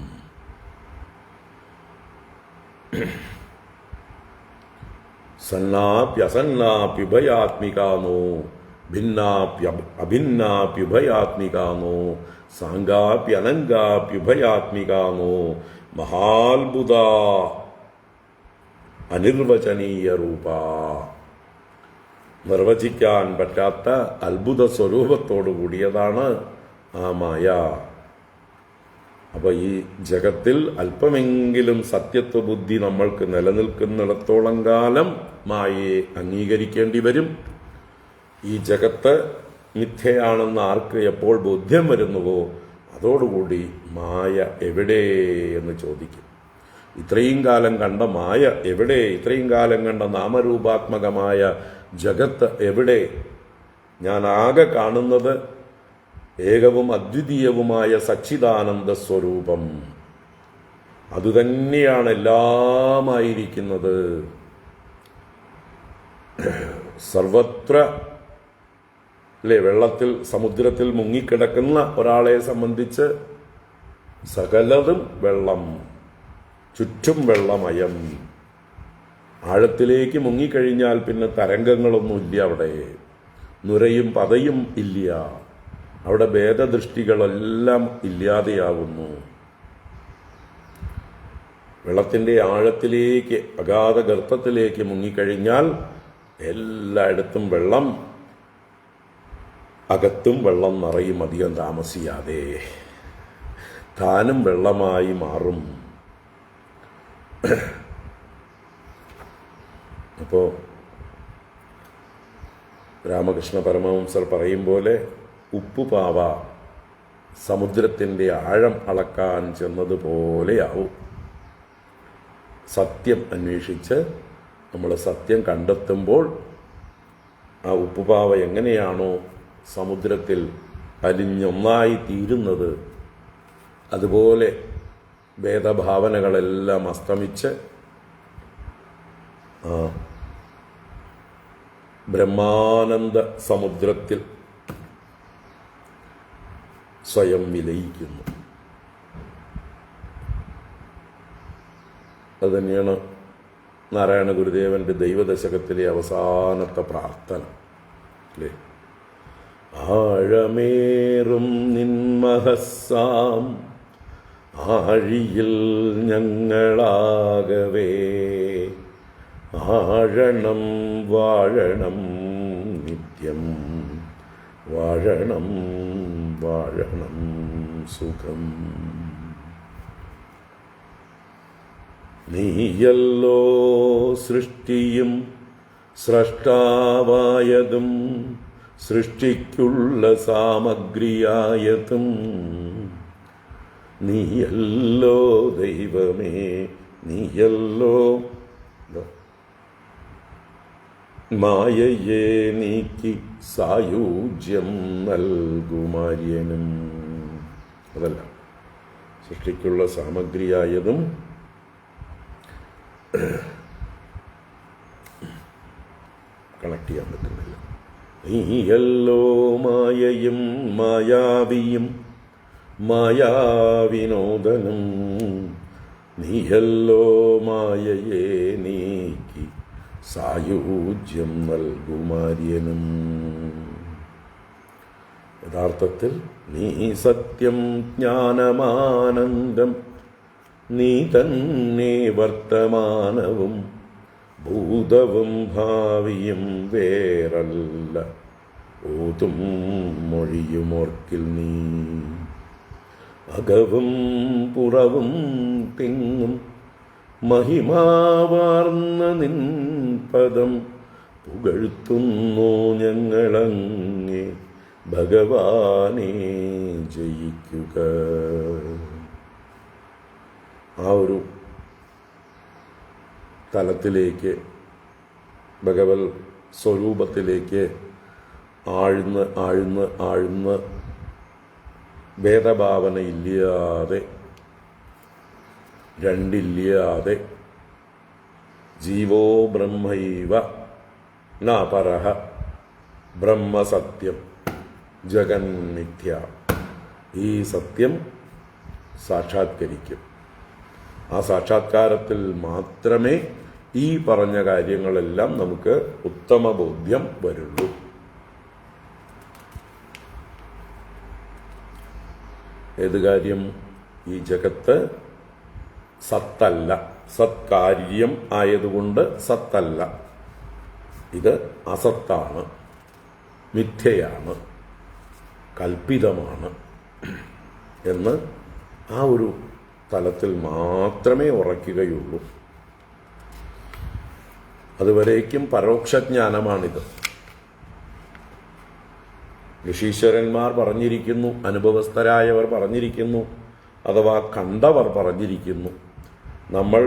സന്നാപ്യസന്നാപ്യുഭയാത്മികാനോ ഭിന്നാപ്യഭിന്നാപ്യുഭയാത്മികാനോ സാംഗാപ്യനങ്കാപ്യുഭയാത്മികാനോ മഹാത്ഭുത അനിർവചനീയ രൂപ. നിർവചിക്കാൻ പറ്റാത്ത അത്ഭുത സ്വരൂപത്തോടു കൂടിയതാണ് ആ മായ. അപ്പൊ ഈ ജഗത്തിൽ അല്പമെങ്കിലും സത്യത്വ ബുദ്ധി നമ്മൾക്ക് നിലനിൽക്കുന്നിടത്തോളം കാലം മായയെ അംഗീകരിക്കേണ്ടി വരും. ഈ ജഗത്ത് മിഥ്യയാണെന്ന് ആർക്ക് എപ്പോൾ ബോധ്യം വരുന്നുവോ അതോടുകൂടി മായ എവിടെ എന്ന് ചോദിക്കും. ഇത്രയും കാലം കണ്ട മായ എവിടെ? ഇത്രയും കാലം കണ്ട നാമരൂപാത്മകമായ ജഗത്ത് എവിടെ? ഞാൻ ആകെ കാണുന്നത് ഏകവും അദ്വിതീയവുമായ സച്ചിദാനന്ദ സ്വരൂപം. അതുതന്നെയാണ് എല്ലാമായിരിക്കുന്നത്. സർവത്ര അല്ലേ, വെള്ളത്തിൽ സമുദ്രത്തിൽ മുങ്ങിക്കിടക്കുന്ന ഒരാളെ സംബന്ധിച്ച് സകലതും വെള്ളം, ചുറ്റും വെള്ളമയം. ആഴത്തിലേക്ക് മുങ്ങിക്കഴിഞ്ഞാൽ പിന്നെ തരംഗങ്ങളൊന്നുമില്ല, അവിടെ നുരയും പതയും ഇല്ല, അവിടെ ഭേദദൃഷ്ടികളെല്ലാം ഇല്ലാതെയാവുന്നു. വെള്ളത്തിൻ്റെ ആഴത്തിലേക്ക്, അഗാധ ഗർത്തത്തിലേക്ക് മുങ്ങിക്കഴിഞ്ഞാൽ എല്ലായിടത്തും വെള്ളം, അകത്തും വെള്ളം നിറയും. അധികം താമസിയാതെ താനും വെള്ളമായി മാറും. അപ്പോൾ രാമകൃഷ്ണ പരമഹംസർ പറയും പോലെ ഉപ്പുപാവ സമുദ്രത്തിൻ്റെ ആഴം അളക്കാൻ ചെന്നതുപോലെയാവും. സത്യം അന്വേഷിച്ച് നമ്മൾ സത്യം കണ്ടെത്തുമ്പോൾ ആ ഉപ്പുപാവ എങ്ങനെയാണോ സമുദ്രത്തിൽ അലിഞ്ഞൊന്നായി തീരുന്നത്, അതുപോലെ ഭേദഭാവനകളെല്ലാം അസ്തമിച്ച് ബ്രഹ്മാനന്ദ സമുദ്രത്തിൽ സ്വയം വിലയിക്കുന്നു. അതുതന്നെയാണ് നാരായണ ഗുരുദേവന്റെ ദൈവദശകത്തിലെ അവസാനത്തെ പ്രാർത്ഥന അല്ലേ? ആഴമേറും നിന്മഹസാം ആഴിയിൽ ഞങ്ങളാകവേ ആഴണം വാഴണം നിത്യം വാഴണം വാഴണം സുഖം. നീയല്ലോ സൃഷ്ടിയും സ്രഷ്ടാവായതും സൃഷ്ടിക്കുള്ള സാമഗ്രിയായതും നീയല്ലോ ദൈവമേ, നീയല്ലോ മായയെ നീക്കി സായുജ്യം നൽകുമാര്യനും. അതല്ല, സൃഷ്ടിക്കുള്ള സാമഗ്രിയായതും കണക്ട് ചെയ്യാൻ പറ്റുന്നില്ല. നീയല്ലോ മായയും മായാവിയും മായാവിനോദനും നീയല്ലോ മായയെ നീക്കി സായുജ്യം നൽകുമാര്യനും. യഥാർത്ഥത്തിൽ നീ സത്യം ജ്ഞാനമാനന്ദം, നീ തന്നെ വർത്തമാനവും ഭൂതവും ഭാവിയും വേറല്ല ഓതും മൊഴിയുമോർക്കിൽ നീ. അകവും പുറവും തിങ്ങും മഹിമാവാർന്ന നിൻ പദം പുകഴ്ത്തുന്നു ഞങ്ങളങ്ങേ ഭഗവാനെ ജയിക്കുക. ആ ഒരു തലത്തിലേക്ക്, ഭഗവത് സ്വരൂപത്തിലേക്ക് ആഴ്ന്ന് ആഴ്ന്ന് ആഴ്ന്ന് ഭേദഭാവനയില്ലാതെ, രണ്ടില്ലാതെ ജീവോ ബ്രഹ്മൈവ ന പരഃ ബ്രഹ്മസത്യം ജഗന്മിഥ്യ. ഈ സത്യം സാക്ഷാത്കരിക്കും. ആ സാക്ഷാത്കാരത്തിൽ മാത്രമേ ഈ പറഞ്ഞ കാര്യങ്ങളെല്ലാം നമുക്ക് ഉത്തമ ബോധ്യം വരുള്ളൂ. ഏത് കാര്യം? ഈ ജഗത്ത് സത്തല്ല, സത്കാര്യം ആയതുകൊണ്ട് സത്തല്ല, ഇത് അസത്താണ്, മിഥ്യയാണ്, കൽപ്പിതമാണ് എന്ന് ആ ഒരു തലത്തിൽ മാത്രമേ ഉറയ്ക്കുകയുള്ളൂ. അതുവരേക്കും പരോക്ഷജ്ഞാനമാണിത്. ഋഷീശ്വരന്മാർ പറഞ്ഞിരിക്കുന്നു, അനുഭവസ്ഥരായവർ പറഞ്ഞിരിക്കുന്നു, അഥവാ കണ്ടവർ പറഞ്ഞിരിക്കുന്നു. നമ്മൾ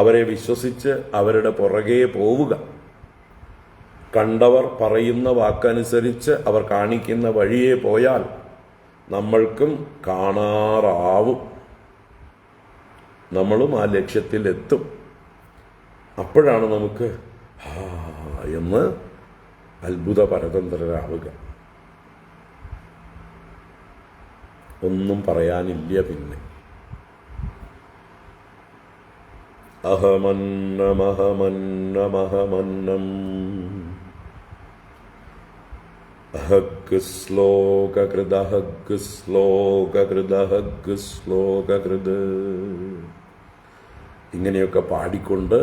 അവരെ വിശ്വസിച്ച് അവരുടെ പുറകെ പോവുക. കണ്ടവർ പറയുന്ന വാക്കനുസരിച്ച് അവർ കാണിക്കുന്ന വഴിയെ പോയാൽ നമ്മൾക്കും കാണാറാവും, നമ്മളും ആ ലക്ഷ്യത്തിലെത്തും. അപ്പോഴാണ് നമുക്ക് എന്ന് അത്ഭുത പരതന്ത്രരാവുക. ഒന്നും പറയാനില്ല പിന്നെ. അഹമന്നമഹമന്നമഹമന്നം അഹഗ് ശ്ലോകകൃത് അഹഗ് ശ്ലോകകൃത് അഹഗ് ശ്ലോകകൃത്. ഇങ്ങനെയൊക്കെ പാടിക്കൊണ്ട്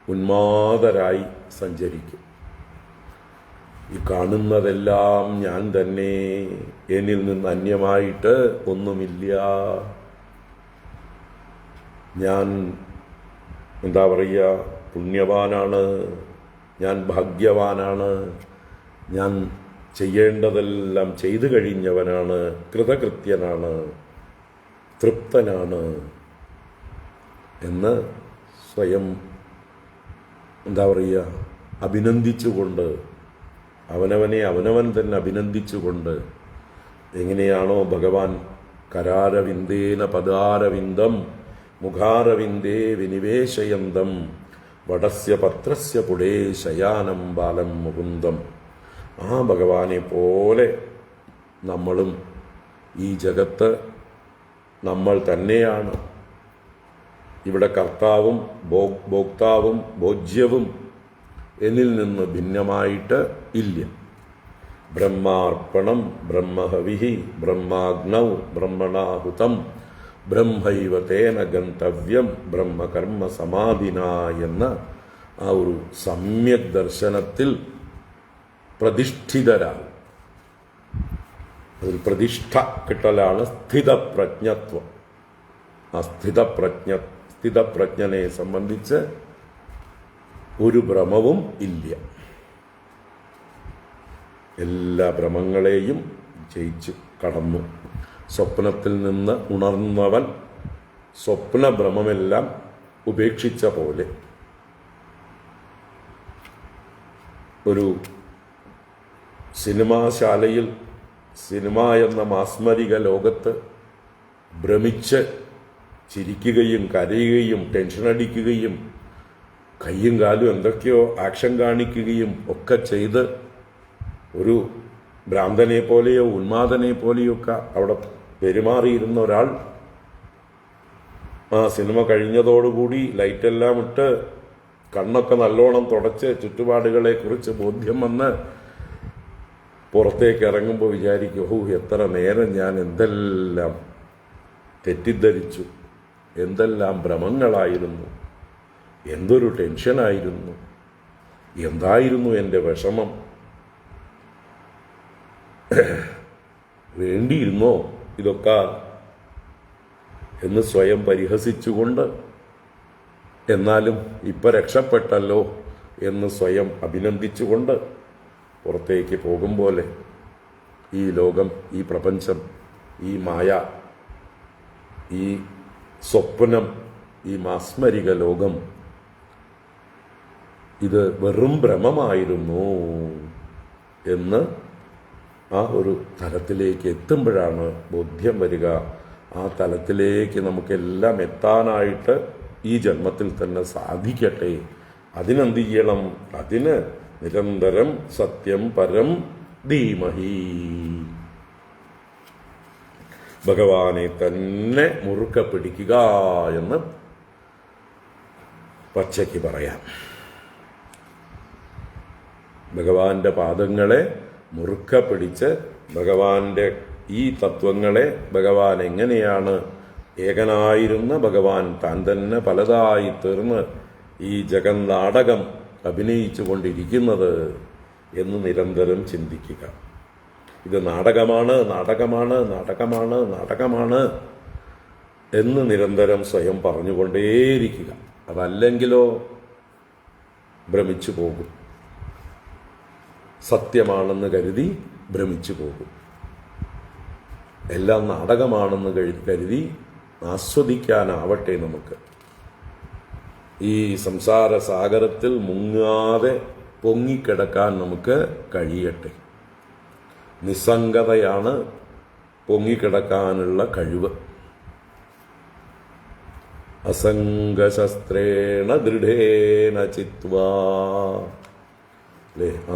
ഉന്മാദരായി സഞ്ചരിക്കും. ഈ കാണുന്നതെല്ലാം ഞാൻ തന്നെ, എന്നിൽ നിന്ന് അന്യമായിട്ട് ഒന്നുമില്ല. ഞാൻ എന്താ പറയുക, പുണ്യവാനാണ്, ഞാൻ ഭാഗ്യവാനാണ്, ഞാൻ ചെയ്യേണ്ടതെല്ലാം ചെയ്തു കഴിഞ്ഞവനാണ്, കൃതകൃത്യനാണ്, തൃപ്തനാണ് എന്ന് സ്വയം എന്താ പറയുക അഭിനന്ദിച്ചുകൊണ്ട്, അവനവനെ അവനവൻ തന്നെ അഭിനന്ദിച്ചുകൊണ്ട്, എങ്ങനെയാണോ ഭഗവാൻ കരാരവിന്ദേന പദാരവിന്ദം മുഖാരവിന്ദേ വിനിവേശയന്തം വടസ്യ പത്രസ്യ പുടേ ശയാനം ബാലം മുകുന്ദം, ആ ഭഗവാനെ പോലെ നമ്മളും ഈ ജഗത്ത് നമ്മൾ തന്നെയാണ്. ഇവിടെ കർത്താവും ഭോക്താവും ഭോജ്യവും എന്നിൽ നിന്ന് ഭിന്നമായിട്ട് ഇല്ല. ബ്രഹ്മാർപ്പണം ബ്രഹ്മഹവിഹി ബ്രഹ്മാഗ്നൗ ബ്രഹ്മണാഹുതം ബ്രഹ്മൈവ തേന ഗന്തവ്യം ബ്രഹ്മകർമ്മ സമാധിന എന്ന ആ ഒരു സമ്യക് ദർശനത്തിൽ പ്രതിഷ്ഠിതരാണ്. അതിൽ പ്രതിഷ്ഠ കിട്ടലാണ് സ്ഥിതപ്രജ്ഞത്വം. ആ സ്ഥിതപ്രജ്ഞനെ സംബന്ധിച്ച് ഒരു ഭ്രമവും ഇല്ല. എല്ലാ ഭ്രമങ്ങളെയും ജയിച്ച് കടന്നു. സ്വപ്നത്തിൽ നിന്ന് ഉണർന്നവൻ സ്വപ്നഭ്രമെല്ലാം ഉപേക്ഷിച്ച പോലെ ഒരു സിനിമാശാലയിൽ സിനിമ എന്ന മാസ്മരിക ലോകത്ത് ഭ്രമിച്ച് ചിരിക്കുകയും കരയുകയും ടെൻഷനടിക്കുകയും കയ്യും കാലും എന്തൊക്കെയോ ആക്ഷൻ കാണിക്കുകയും ഒക്കെ ചെയ്ത് ഒരു ഭ്രാന്തനെ പോലെയോ ഉന്മാദനെ പോലെയോ ഒക്കെ അവിടെ പെരുമാറിയിരുന്ന ഒരാൾ ആ സിനിമ കഴിഞ്ഞതോടുകൂടി ലൈറ്റെല്ലാം ഇട്ട് കണ്ണൊക്കെ നല്ലോണം തുടച്ച് ചുറ്റുപാടുകളെക്കുറിച്ച് ബോധ്യം വന്ന് പുറത്തേക്ക് ഇറങ്ങുമ്പോൾ വിചാരിക്കും, എത്ര നേരം ഞാൻ എന്തെല്ലാം തെറ്റിദ്ധരിച്ചു, എന്തെല്ലാം ഭ്രമങ്ങളായിരുന്നു, എന്തൊരു ടെൻഷനായിരുന്നു, എന്തായിരുന്നു എൻ്റെ വിഷമം, വേണ്ടിയിരുന്നോ ഇതൊക്കെ എന്ന് സ്വയം പരിഹസിച്ചുകൊണ്ട്, എന്നാലും ഇപ്പം രക്ഷപ്പെട്ടല്ലോ എന്ന് സ്വയം അഭിനന്ദിച്ചുകൊണ്ട് പുറത്തേക്ക് പോകും പോലെ ഈ ലോകം, ഈ പ്രപഞ്ചം, ഈ മായ, ഈ സ്വപ്നം, ഈ മാസ്മരിക ലോകം ഇത് വെറും ഭ്രമമായിരുന്നു എന്ന് ആ ഒരു തലത്തിലേക്ക് എത്തുമ്പോഴാണ് ബോധ്യം വരിക. ആ തലത്തിലേക്ക് നമുക്കെല്ലാം എത്താനായിട്ട് ഈ ജന്മത്തിൽ തന്നെ സാധിക്കട്ടെ. അതിനെന്ത് ചെയ്യണം? അതിന് നിരന്തരം സത്യം പരം ധീമഹി, ഭഗവാനെ തന്നെ മുറുക്ക പിടിക്കുക എന്ന് പച്ചയ്ക്ക് പറയാം. ഭഗവാന്റെ പാദങ്ങളെ മുറുക്ക പിടിച്ച് ഭഗവാന്റെ ഈ തത്വങ്ങളെ, ഭഗവാൻ എങ്ങനെയാണ് ഏകനായിരുന്ന ഭഗവാൻ താൻ തന്നെ പലതായി തീർന്ന് ഈ ജഗന്നാടകം അഭിനയിച്ചു കൊണ്ടിരിക്കുന്നത് എന്ന് നിരന്തരം ചിന്തിക്കുക. ഇത് നാടകമാണ്, നാടകമാണ്, നാടകമാണ്, നാടകമാണ് എന്ന് നിരന്തരം സ്വയം പറഞ്ഞുകൊണ്ടേയിരിക്കുക. അതല്ലെങ്കിലോ ഭ്രമിച്ചു പോകും. സത്യമാണെന്ന് കരുതി ഭ്രമിച്ചു പോകും. എല്ലാം നാടകമാണെന്ന് കരുതി ആസ്വദിക്കാനാവട്ടെ നമുക്ക്. ഈ സംസാര സാഗരത്തിൽ മുങ്ങാതെ പൊങ്ങിക്കിടക്കാൻ നമുക്ക് കഴിയട്ടെ. നിസ്സംഗതയാണ് പൊങ്ങിക്കിടക്കാനുള്ള കഴിവ്. അസംഗശസ്ത്രേണ ദൃഢേന ചിത്വാ, അല്ലേ? ആ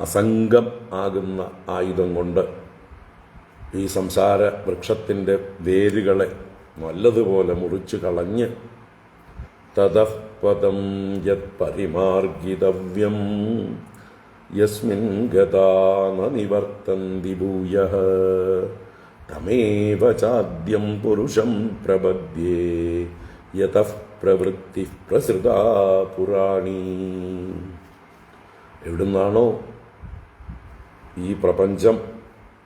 അസംഗം ആകുന്ന ആയുധം കൊണ്ട് ഈ സംസാര വൃക്ഷത്തിൻ്റെ വേരുകളെ നല്ലതുപോലെ മുറിച്ചു കളഞ്ഞ് തതഃ പദം യത് പരിമാർഗിതവ്യം യസ്മിൻ ഗതാ ന നിവർത്തന്തി ഭൂയഃ തമേവ ചാദ്യം പുരുഷം പ്രപദ്യേ യതഃ പ്രവൃത്തി പ്രസൃതാ പുരാണി. എവിടുന്നാണോ ഈ പ്രപഞ്ചം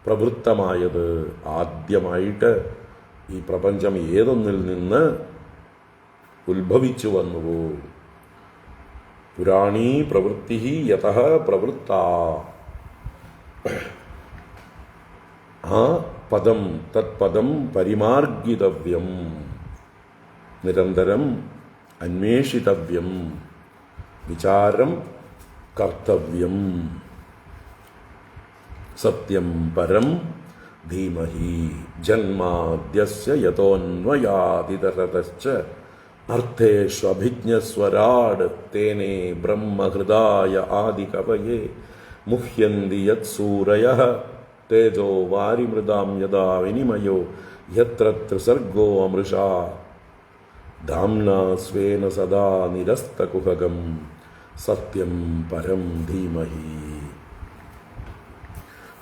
പ്രവൃത്തമായത്, ആദ്യമായിട്ട് ഈ പ്രപഞ്ചം ഏതൊന്നിൽ നിന്ന് ഉത്ഭവിച്ചു വന്നുവോ, പുരാണീ പ്രവൃത്തി യതഃ പ്രവൃത്ത, ആ പദം തത്പദം പരിമാർഗിതവ്യം, നിരന്തരം അന്വേഷിതവ്യം, വിചാരം കർത്തവ്യം. സത്യം പരം ധീമഹി ജന്മാദ്യസ്യ യതോന്വയാദിതരതശ്ച അർത്ഥേഷ്വഭിജ്ഞസ്വരാട് തേനേ ബ്രഹ്മഹൃദായ ആദികവയേ മുഹ്യന്തി യത്സൂരയഃ തേജോ വാരിമൃതാം യദാ വിനിമയോ യത്ര ത്രിസർഗോ അമൃഷാ ധാംനാ സ്വേന സദാ നിരസ്തകുഹകം സത്യം പരം ധീമഹി.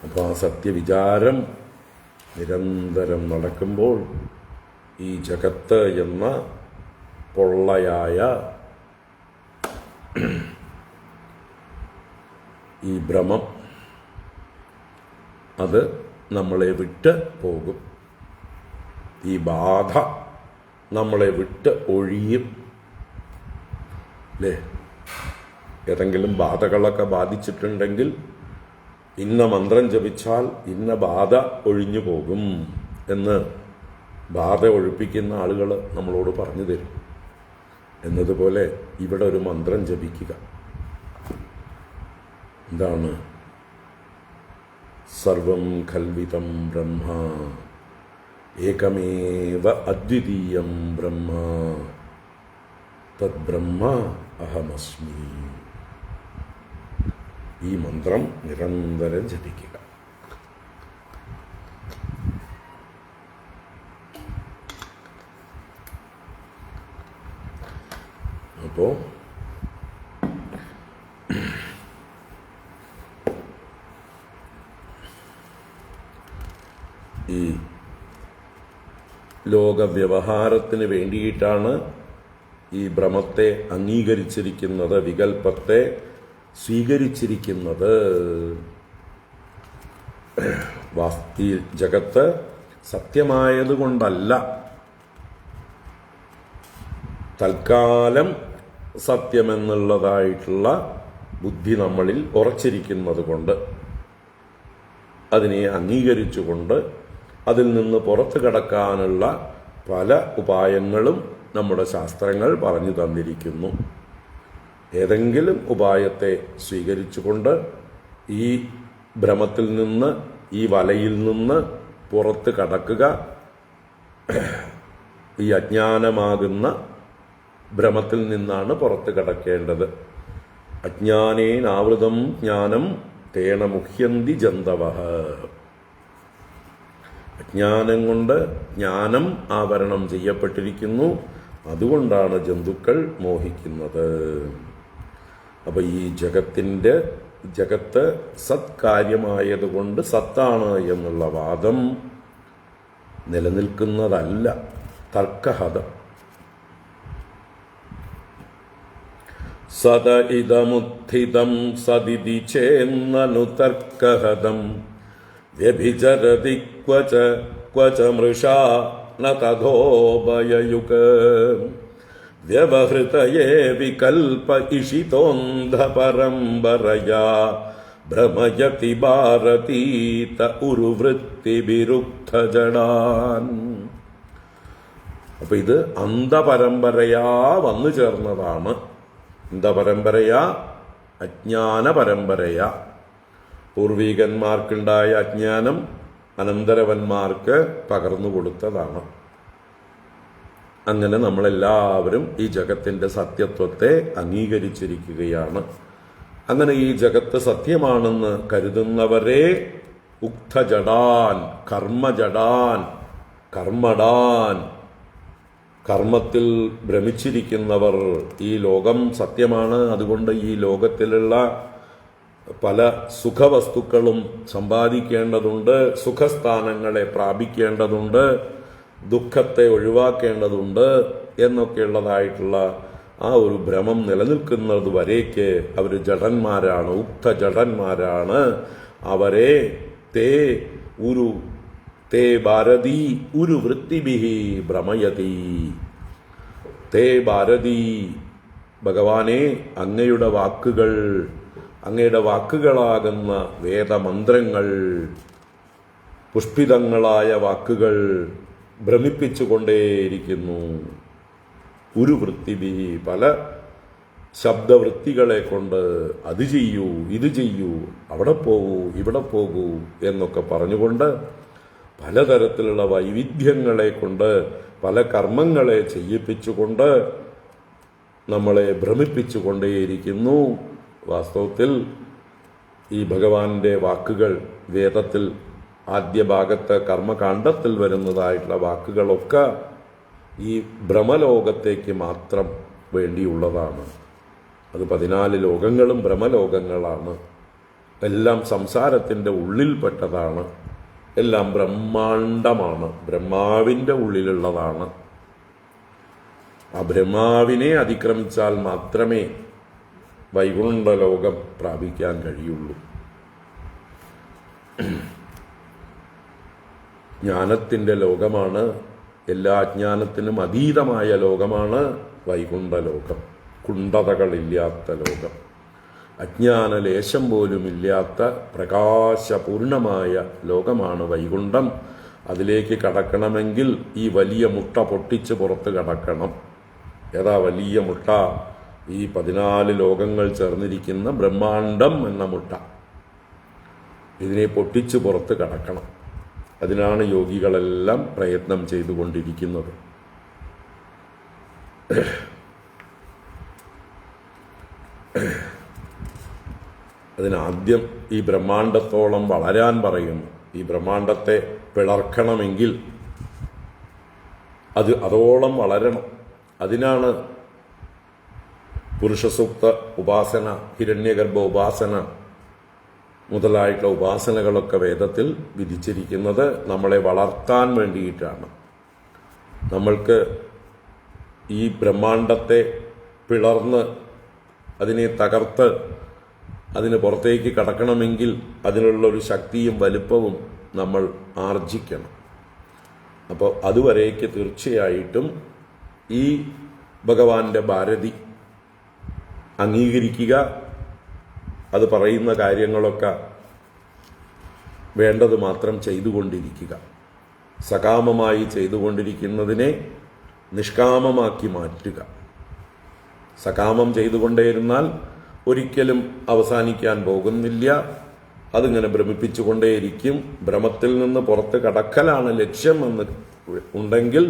അപ്പോൾ ആ സത്യവിചാരം നിരന്തരം നടക്കുമ്പോൾ ഈ ജഗത്ത് എന്ന പൊള്ളയായ ഈ ഭ്രമം അത് നമ്മളെ വിട്ട് പോകും. ഈ ബാധ നമ്മളെ വിട്ട് ഒഴിയും. അല്ലേ? ഏതെങ്കിലും ബാധകളൊക്കെ ബാധിച്ചിട്ടുണ്ടെങ്കിൽ ഇന്ന മന്ത്രം ജപിച്ചാൽ ഇന്ന ബാധ ഒഴിഞ്ഞു പോകും എന്ന് ബാധ ഒഴിപ്പിക്കുന്ന ആളുകൾ നമ്മളോട് പറഞ്ഞു തരും. എന്നതുപോലെ ഇവിടെ ഒരു മന്ത്രം ജപിക്കുക. എന്താണ്? സർവം ഖൽവിതം ബ്രഹ്മ ഏകമേവ അദ്വിതീയം ബ്രഹ്മ തദ്ബ്രഹ്മ അഹമസ്മി. ഈ മന്ത്രം നിരന്തരം ജപിക്കുക. അപ്പോൾ ഈ ലോകവ്യവഹാരത്തിന് വേണ്ടിയിട്ടാണ് ഈ ഭ്രമത്തെ അംഗീകരിച്ചിരിക്കുന്നത്, വികൽപ്പത്തെ സ്വീകരിച്ചിരിക്കുന്നത്. ഈ ജഗത്ത് സത്യമായതുകൊണ്ടല്ല, തൽക്കാലം സത്യമെന്നുള്ളതായിട്ടുള്ള ബുദ്ധി നമ്മളിൽ ഉറച്ചിരിക്കുന്നത് കൊണ്ട്, അതിനെ അംഗീകരിച്ചുകൊണ്ട് അതിൽ നിന്ന് പുറത്തു കടക്കാനുള്ള പല ഉപായങ്ങളും നമ്മുടെ ശാസ്ത്രങ്ങൾ പറഞ്ഞു തന്നിരിക്കുന്നു. ഏതെങ്കിലും ഉപായത്തെ സ്വീകരിച്ചുകൊണ്ട് ഈ ഭ്രമത്തിൽ നിന്ന്, ഈ വലയിൽ നിന്ന് പുറത്ത് കടക്കുക ഈ അജ്ഞാനമാകുന്ന ഭ്രമത്തിൽ നിന്നാണ് പുറത്ത് കടക്കേണ്ടത്. അജ്ഞാനേനാവൃതം ജ്ഞാനം തേന മുഹ്യന്തി ജന്തവഃ. അജ്ഞാനം കൊണ്ട് ജ്ഞാനം ആവരണം ചെയ്യപ്പെട്ടിരിക്കുന്നു, അതുകൊണ്ടാണ് ജന്തുക്കൾ മോഹിക്കുന്നത്. അപ്പൊ ഈ ജഗത്ത് സത്കാര്യമായതുകൊണ്ട് സത്താണ് എന്നുള്ള വാദം നിലനിൽക്കുന്നതല്ല, തർക്കഹതം. സദ ഇദമുത്ഥിതം സദിതി ചേന്നനു തർക്കഹതം വ്യഭിചരതി ക്വച മൃഷാ ന തഥോഭയയുക വ്യവഹൃതയേ വികൽപ ഇഷിതോന്ധ പരമ്പരയാ ഭ്രമയതി ഭാരതീത ഉരുവൃത്തിവിരുദ്ധ ജഡാൻ. അപ്പൊ ഇത് അന്ധപരമ്പരയാ വന്നു ചേർന്നതാണ്. അന്ധപരമ്പരയാ, അജ്ഞാന പരമ്പരയാ. പൂർവീകന്മാർക്കുണ്ടായ അജ്ഞാനം അനന്തരവന്മാർക്ക് പകർന്നു കൊടുത്തതാണ്. അങ്ങനെ നമ്മളെല്ലാവരും ഈ ജഗത്തിന്റെ സത്യത്വത്തെ അംഗീകരിച്ചിരിക്കുകയാണ്. അങ്ങനെ ഈ ജഗത്ത് സത്യമാണെന്ന് കരുതുന്നവരെ ഉക്തജഡാൻ, കർമ്മജഡാൻ, കർമ്മടാൻ, കർമ്മത്തിൽ ഭ്രമിച്ചിരിക്കുന്നവർ, ഈ ലോകം സത്യമാണ്, അതുകൊണ്ട് ഈ ലോകത്തിലുള്ള പല സുഖവസ്തുക്കളും സമ്പാദിക്കേണ്ടതുണ്ട്, സുഖസ്ഥാനങ്ങളെ പ്രാപിക്കേണ്ടതുണ്ട്, ദുഃഖത്തെ ഒഴിവാക്കേണ്ടതുണ്ട് എന്നൊക്കെയുള്ളതായിട്ടുള്ള ആ ഒരു ഭ്രമം നിലനിൽക്കുന്നത് വരേക്ക് അവർ ജഡന്മാരാണ്, ഉക്ത ജഡന്മാരാണ്. അവരെ തേ ഭാരതി ഉരു വൃത്തിഭിഹി ഭ്രമയതി. തേ ഭാരതി, ഭഗവാനെ അങ്ങയുടെ വാക്കുകൾ, അങ്ങയുടെ വാക്കുകളാകുന്ന വേദമന്ത്രങ്ങൾ, പുഷ്പിതങ്ങളായ വാക്കുകൾ ഭ്രമിപ്പിച്ചുകൊണ്ടേയിരിക്കുന്നു. ഒരു വൃത്തിബി, പല ശബ്ദവൃത്തികളെ കൊണ്ട് അത് ചെയ്യൂ, ഇത് ചെയ്യൂ, അവിടെ പോകൂ, ഇവിടെ പോകൂ എന്നൊക്കെ പറഞ്ഞുകൊണ്ട് പലതരത്തിലുള്ള വൈവിധ്യങ്ങളെ കൊണ്ട്, പല കർമ്മങ്ങളെ ചെയ്യിപ്പിച്ചുകൊണ്ട് നമ്മളെ ഭ്രമിപ്പിച്ചുകൊണ്ടേയിരിക്കുന്നു. വാസ്തവത്തിൽ ഈ ഭഗവാന്റെ വാക്കുകൾ വേദത്തിൽ ആദ്യ ഭാഗത്ത് കർമ്മകാണ്ഡത്തിൽ വരുന്നതായിട്ടുള്ള വാക്കുകളൊക്കെ ഈ ഭ്രമലോകത്തേക്ക് മാത്രം വേണ്ടിയുള്ളതാണ്. അത് 14 ലോകങ്ങളും ഭ്രമലോകങ്ങളാണ്. എല്ലാം സംസാരത്തിൻ്റെ ഉള്ളിൽപ്പെട്ടതാണ്. എല്ലാം ബ്രഹ്മാണ്ടമാണ്, ബ്രഹ്മാവിൻ്റെ ഉള്ളിലുള്ളതാണ്. ആ ബ്രഹ്മാവിനെ അതിക്രമിച്ചാൽ മാത്രമേ വൈകുണ്ഠലോകം പ്രാപിക്കാൻ കഴിയുള്ളൂ. ജ്ഞാനത്തിൻ്റെ ലോകമാണ്, എല്ലാ അജ്ഞാനത്തിനും അതീതമായ ലോകമാണ് വൈകുണ്ഠലോകം. കുണ്ഠതകളില്ലാത്ത ലോകം, അജ്ഞാനലേശം പോലും ഇല്ലാത്ത പ്രകാശപൂർണമായ ലോകമാണ് വൈകുണ്ഠം. അതിലേക്ക് കടക്കണമെങ്കിൽ ഈ വലിയ മുട്ട പൊട്ടിച്ച് പുറത്ത് കടക്കണം. ഏതാ വലിയ മുട്ട? ഈ 14 ലോകങ്ങൾ ചേർന്നിരിക്കുന്ന ബ്രഹ്മാണ്ടം എന്ന മുട്ട. ഇതിനെ പൊട്ടിച്ച് പുറത്ത് കടക്കണം. അതിനാണ് യോഗികളെല്ലാം പ്രയത്നം ചെയ്തുകൊണ്ടിരിക്കുന്നത്. അതിനാദ്യം ഈ ബ്രഹ്മാണ്ടത്തോളം വളരാൻ പറയുന്നു. ഈ ബ്രഹ്മാണ്ടത്തെ പിളർക്കണമെങ്കിൽ അതോളം വളരണം. അതിനാണ് പുരുഷസൂക്ത ഉപാസന, ഹിരണ്യഗർഭ ഉപാസന മുതലായിട്ടുള്ള ഉപാസനകളൊക്കെ വേദത്തിൽ വിധിച്ചിരിക്കുന്നത്. നമ്മളെ വളർത്താൻ വേണ്ടിയിട്ടാണ്. നമ്മൾക്ക് ഈ ബ്രഹ്മാണ്ടത്തെ പിളർന്ന് അതിനെ തകർത്ത് അതിന് പുറത്തേക്ക് കടക്കണമെങ്കിൽ അതിനുള്ളൊരു ശക്തിയും വലുപ്പവും നമ്മൾ ആർജിക്കണം. അപ്പോൾ അതുവരേക്ക് തീർച്ചയായിട്ടും ഈ ഭഗവാന്റെ ഭാരതി അംഗീകരിക്കുക. അത് പറയുന്ന കാര്യങ്ങളൊക്കെ വേണ്ടത് മാത്രം ചെയ്തുകൊണ്ടിരിക്കുക. സകാമമായി ചെയ്തുകൊണ്ടിരിക്കുന്നതിനെ നിഷ്കാമമാക്കി മാറ്റുക. സകാമം ചെയ്തുകൊണ്ടേയിരുന്നാൽ ഒരിക്കലും അവസാനിക്കാൻ പോകുന്നില്ല. അതിങ്ങനെ ഭ്രമിപ്പിച്ചുകൊണ്ടേയിരിക്കും. ഭ്രമത്തിൽ നിന്ന് പുറത്ത് കടക്കലാണ് ലക്ഷ്യം എന്ന് ഉണ്ടെങ്കിൽ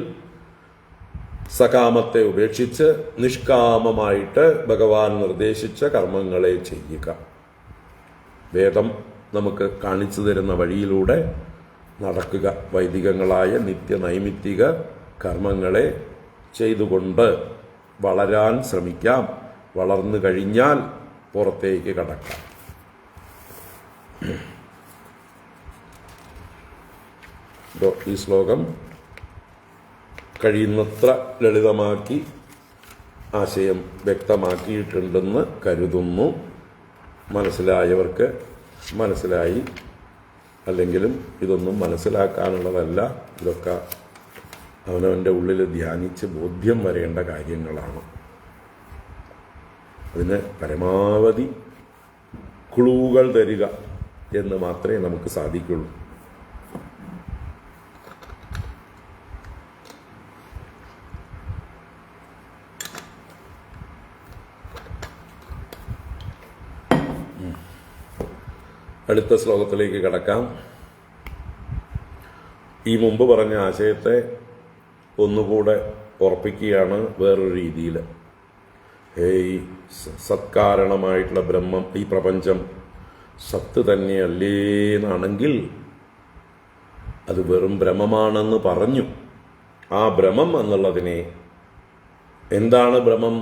സകാമത്തെ ഉപേക്ഷിച്ച് നിഷ്കാമമായിട്ട് ഭഗവാൻ നിർദ്ദേശിച്ച കർമ്മങ്ങളെ ചെയ്യുക. വേദം നമുക്ക് കാണിച്ചു തരുന്ന വഴിയിലൂടെ നടക്കുക. വൈദികങ്ങളായ നിത്യനൈമിത്തിക കർമ്മങ്ങളെ ചെയ്തുകൊണ്ട് വളരാൻ ശ്രമിക്കാം. വളർന്നു കഴിഞ്ഞാൽ പുറത്തേക്ക് കടക്കാം. ഈ ശ്ലോകം കഴിയുന്നത്ര ലളിതമാക്കി ആശയം വ്യക്തമാക്കിയിട്ടുണ്ടെന്ന് കരുതുന്നു. മനസ്സിലായവർക്ക് മനസ്സിലായി. അല്ലെങ്കിലും ഇതൊന്നും മനസ്സിലാക്കാനുള്ളതല്ല. ഇതൊക്കെ അവനവൻ്റെ ഉള്ളിൽ ധ്യാനിച്ച് ബോധ്യം വരേണ്ട കാര്യങ്ങളാണ്. അതിന് പരമാവധി ക്ലൂകൾ തരിക എന്ന് മാത്രമേ നമുക്ക് സാധിക്കുള്ളൂ. അടുത്ത ശ്ലോകത്തിലേക്ക് കടക്കാം. ഈ മുമ്പ് പറഞ്ഞ ആശയത്തെ ഒന്നുകൂടെ ഉറപ്പിക്കുകയാണ് വേറൊരു രീതിയിൽ. ഈ സത്കാരണമായിട്ടുള്ള ബ്രഹ്മം, ഈ പ്രപഞ്ചം സത്ത് തന്നെയല്ലേന്നാണെങ്കിൽ അത് വെറും ഭ്രമമാണെന്ന് പറഞ്ഞു. ആ ഭ്രമം എന്നുള്ളതിനെ എന്താണ് ഭ്രമം?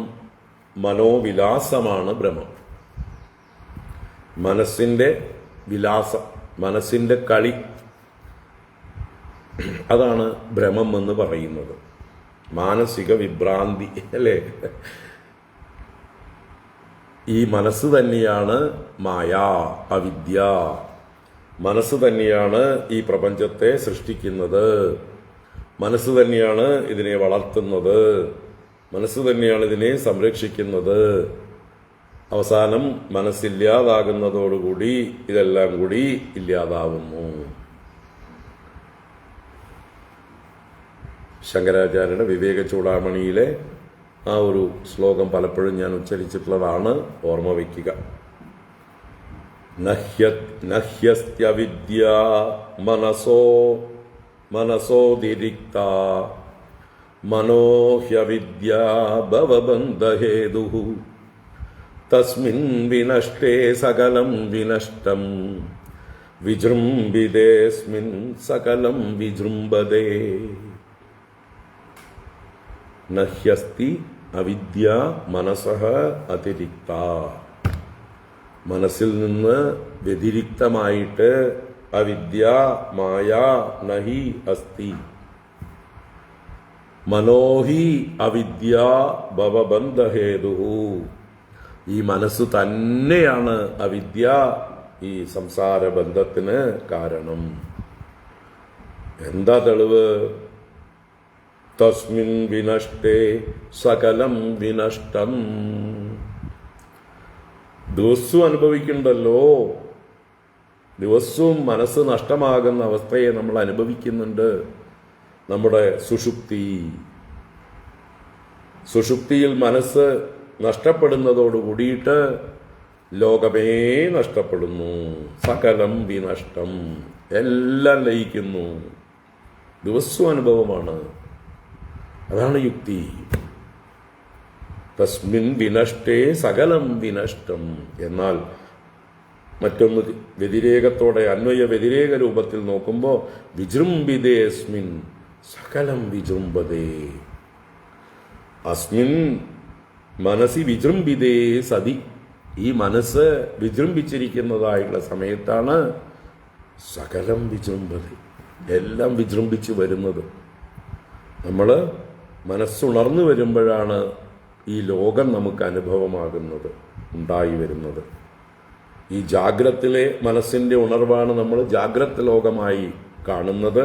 മനോവിലാസമാണ് ഭ്രമം. മനസ്സിന്റെ വിലാസം, മനസ്സിന്റെ കളി, അതാണ് ഭ്രമം എന്ന് പറയുന്നത്. മാനസിക വിഭ്രാന്തി അല്ലേ? ഈ മനസ്സ് തന്നെയാണ് മായ, അവിദ്യ. മനസ്സ് തന്നെയാണ് ഈ പ്രപഞ്ചത്തെ സൃഷ്ടിക്കുന്നത്. മനസ്സ് തന്നെയാണ് ഇതിനെ വളർത്തുന്നത്. മനസ്സ് തന്നെയാണ് ഇതിനെ സംരക്ഷിക്കുന്നത്. അവസാനം മനസ്സില്ലാതാകുന്നതോടുകൂടി ഇതെല്ലാം കൂടി ഇല്ലാതാവുന്നു. ശങ്കരാചാര്യരുടെ വിവേക ചൂടാമണിയിലെ ആ ഒരു ശ്ലോകം പലപ്പോഴും ഞാൻ ഉച്ചരിച്ചിട്ടുള്ളതാണ്, ഓർമ്മ വയ്ക്കുക. നഹ്യസ്ത്യവിദ്യ മനസോതിരിക്ത മനോഹ്യവിദ്യ ഭവബന്ധഹേതു തസ്മിൻ വിനഷ്ടേ സകലം വിനഷ്ടം വിജൃംഭിതേസ്മിൻ സകലം വിജൃംഭതേ. നഹ്യസ്തി അവിദ്യ മനസഃ അതിരിക്ത. മനസ്സിൽ നിന്ന് വ്യതിരിക്തമായിട്ട് അവിദ്യ, മായ നഹി അസ്തി. മനോഹി അവിദ്യ ഭവബന്ധഹേതു. ഈ മനസ്സ് തന്നെയാണ് അവിദ്യ, ഈ സംസാര ബന്ധത്തിന് കാരണം. എന്താ തെളിവ്? തസ്മിൻ വിനഷ്ടേ സകലം വിനഷ്ടം. ദിവസവും അനുഭവിക്കുന്നുണ്ടല്ലോ, ദിവസവും മനസ്സ് നഷ്ടമാകുന്ന അവസ്ഥയെ നമ്മൾ അനുഭവിക്കുന്നുണ്ട്. നമ്മുടെ സുഷുപ്തിയിൽ മനസ്സ് നഷ്ടപ്പെടുന്നതോടുകൂടിയിട്ട് ലോകമേ നഷ്ടപ്പെടുന്നു. സകലം വിനഷ്ടം, എല്ലാം ലയിക്കുന്നു. ദിവസവും അനുഭവമാണ്. അതാണ് യുക്തി. തസ്മിൻ വിനഷ്ടേ സകലം വിനഷ്ടം. എന്നാൽ മറ്റൊന്ന് വ്യതിരേകത്തോടെ, അന്വയ വ്യതിരേക രൂപത്തിൽ നോക്കുമ്പോൾ വിജൃംഭിതേസ്മിൻ സകലം വിജൃംഭതേ. അസ്മിൻ മനസ്സി വിജൃംഭിതേ സതി. ഈ മനസ്സ് വിജൃംഭിച്ചിരിക്കുന്നതായിട്ടുള്ള സമയത്താണ് സകലം വിജൃംഭത, എല്ലാം വിജൃംഭിച്ച് വരുന്നത്. നമ്മൾ മനസ്സുണർന്നു വരുമ്പോഴാണ് ഈ ലോകം നമുക്ക് അനുഭവമാകുന്നത്, ഉണ്ടായി വരുന്നത്. ഈ ജാഗ്രത്തിലെ മനസ്സിന്റെ ഉണർവാണ് നമ്മൾ ജാഗ്രത ലോകമായി കാണുന്നത്.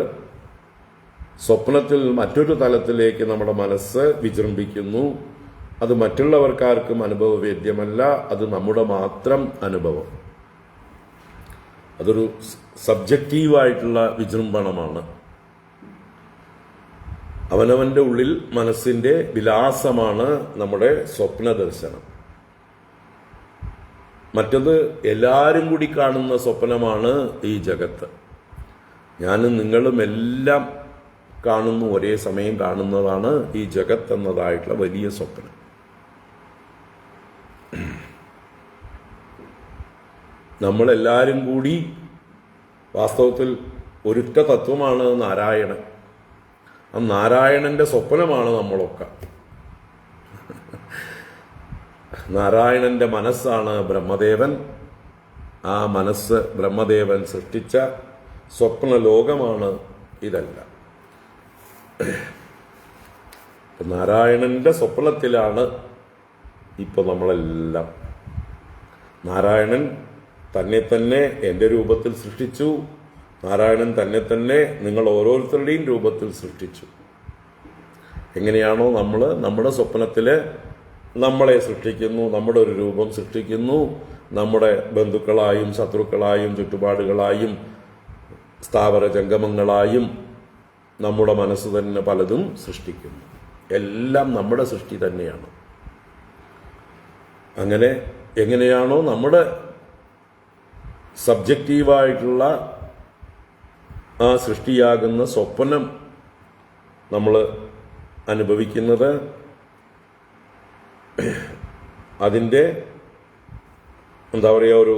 സ്വപ്നത്തിൽ മറ്റൊരു തലത്തിലേക്ക് നമ്മുടെ മനസ്സ് വിജൃംഭിക്കുന്നു. അത് മറ്റുള്ളവർക്കാർക്കും അനുഭവവേദ്യമല്ല, അത് നമ്മുടെ മാത്രം അനുഭവം. അതൊരു സബ്ജക്റ്റീവായിട്ടുള്ള വിജൃംഭണമാണ്. അവനവന്റെ ഉള്ളിൽ മനസ്സിന്റെ വിലാസമാണ് നമ്മുടെ സ്വപ്ന ദർശനം. മറ്റത് എല്ലാവരും കൂടി കാണുന്ന സ്വപ്നമാണ് ഈ ജഗത്ത്. ഞാനും നിങ്ങളും എല്ലാം കാണുന്നു, ഒരേ സമയം കാണുന്നതാണ് ഈ ജഗത്ത് എന്നതായിട്ടുള്ള വലിയ സ്വപ്നം. നമ്മളെല്ലാവരും കൂടി വാസ്തവത്തിൽ ഒരൊറ്റ തത്വമാണ് നാരായണൻ. ആ നാരായണന്റെ സ്വപ്നമാണ് നമ്മളൊക്കെ. നാരായണന്റെ മനസ്സാണ് ബ്രഹ്മദേവൻ. ആ മനസ്സ് ബ്രഹ്മദേവൻ സൃഷ്ടിച്ച സ്വപ്ന ലോകമാണ് ഇതെല്ലാം. നാരായണന്റെ സ്വപ്നത്തിലാണ് ഇപ്പൊ നമ്മളെല്ലാം. നാരായണൻ തന്നെ തന്നെ എൻ്റെ രൂപത്തിൽ സൃഷ്ടിച്ചു. നാരായണൻ തന്നെ തന്നെ നിങ്ങൾ ഓരോരുത്തരുടെയും രൂപത്തിൽ സൃഷ്ടിച്ചു. എങ്ങനെയാണോ നമ്മൾ നമ്മുടെ സ്വപ്നത്തിൽ നമ്മളെ സൃഷ്ടിക്കുന്നു, നമ്മുടെ ഒരു രൂപം സൃഷ്ടിക്കുന്നു, നമ്മുടെ ബന്ധുക്കളായും ശത്രുക്കളായും ചുറ്റുപാടുകളായും സ്ഥാവര ജംഗമങ്ങളായും നമ്മുടെ മനസ്സ് തന്നെ പലതും സൃഷ്ടിക്കുന്നു. എല്ലാം നമ്മുടെ സൃഷ്ടി തന്നെയാണ്. അങ്ങനെ എങ്ങനെയാണോ നമ്മുടെ സബ്ജക്റ്റീവായിട്ടുള്ള ആ സൃഷ്ടിയാകുന്ന സ്വപ്നം നമ്മൾ അനുഭവിക്കുന്നത്, അതിൻ്റെ എന്താ പറയുക, ഒരു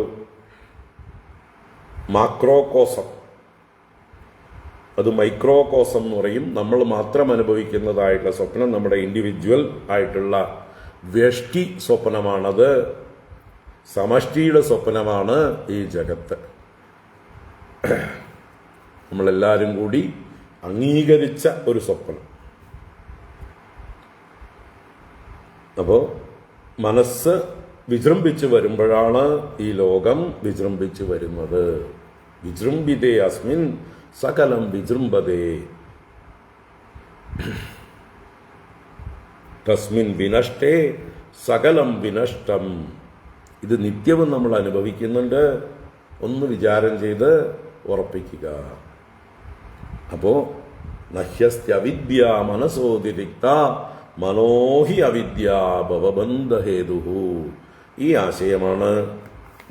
മാക്രോകോസം, അത് മൈക്രോകോസം എന്ന് പറയും. നമ്മൾ മാത്രം അനുഭവിക്കുന്നതായിട്ടുള്ള സ്വപ്നം നമ്മുടെ ഇൻഡിവിജ്വൽ ആയിട്ടുള്ള വ്യഷ്ടി സ്വപ്നമാണത്. സമഷ്ടിയുടെ സ്വപ്നമാണ് ഈ ജഗത്ത്. നമ്മളെല്ലാവരും കൂടി അംഗീകരിച്ച ഒരു സ്വപ്നം. അപ്പോൾ മനസ്സ് വിജൃംഭിച്ചു വരുമ്പോഴാണ് ഈ ലോകം വിജൃംഭിച്ചു വരുന്നത്. വിജൃംഭിതേ അസ്മിൻ സകലം വിജൃംഭതേ തസ്മിൻ വിനഷ്ടേ സകലം വിനഷ്ടം. ഇത് നിത്യവും നമ്മൾ അനുഭവിക്കുന്നുണ്ട്. ഒന്ന് വിചാരം ചെയ്ത് ഉറപ്പിക്കുക. അപ്പോ നഹ്യസ്ത്യവിദ്യ മനസോതിരിക്ത മനോഹി അവിദ്യ ഭവബന്ധഹേതുഹു. ഈ ആശയമാണ്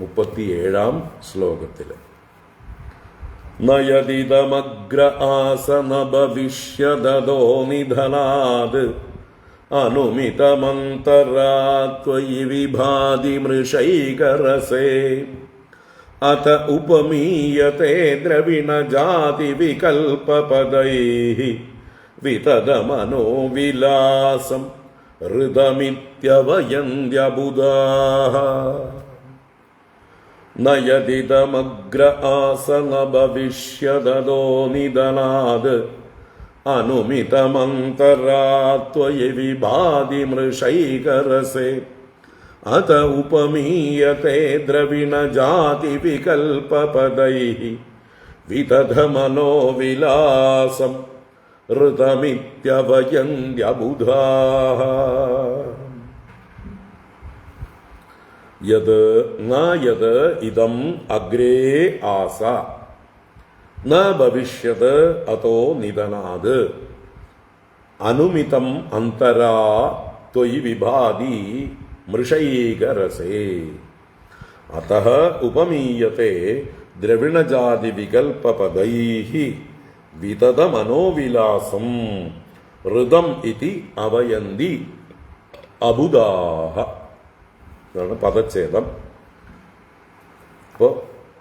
37-ാം ശ്ലോകത്തിൽ. നയതിദമഗ്ര ആസന ഭവിഷ്യദോ നിധനാത് അനുമിതമന്തരാത്വയി വിഭാതി മൃഷൈകരസേ അത ഉപമീയത്തെ ദ്രവിണജാതി വികൽപപദൈഃ വിതദമനോവിലാസം ഹൃദമിത്യവയന്ത്യബുധാഃ. നയതിദമഗ്ര ആസന ഭവിഷ്യദോ നിധനാത് അനുമിതമന്തരാത്വയി വിഭാതി മൃഷൈകരസേ അത ഉപമീയത്തെ ദ്രവിണജാതി വികൽപപദൈഃ വിതദമനോവിലാസം ഹൃദമിത്യവയന്ത്യബുധാഃ. യത് യത് ഇദം അഗ്രേ ആസ ന ഭവിഷ്യത് അതോ നിധനാത് അനുമിതം അന്തരാ ത്വയി വിഭാതി മൃഷൈകരസേ അതഃ ഉപമീയത്തെ ദ്രവിണജാതി വികൽപപദൈഃ വിതദമനോവിലാസം ഹൃദം ഇതി അവയന്തി അബുധാഃ. ഇതാണ് പദച്ഛേദം. അപ്പോ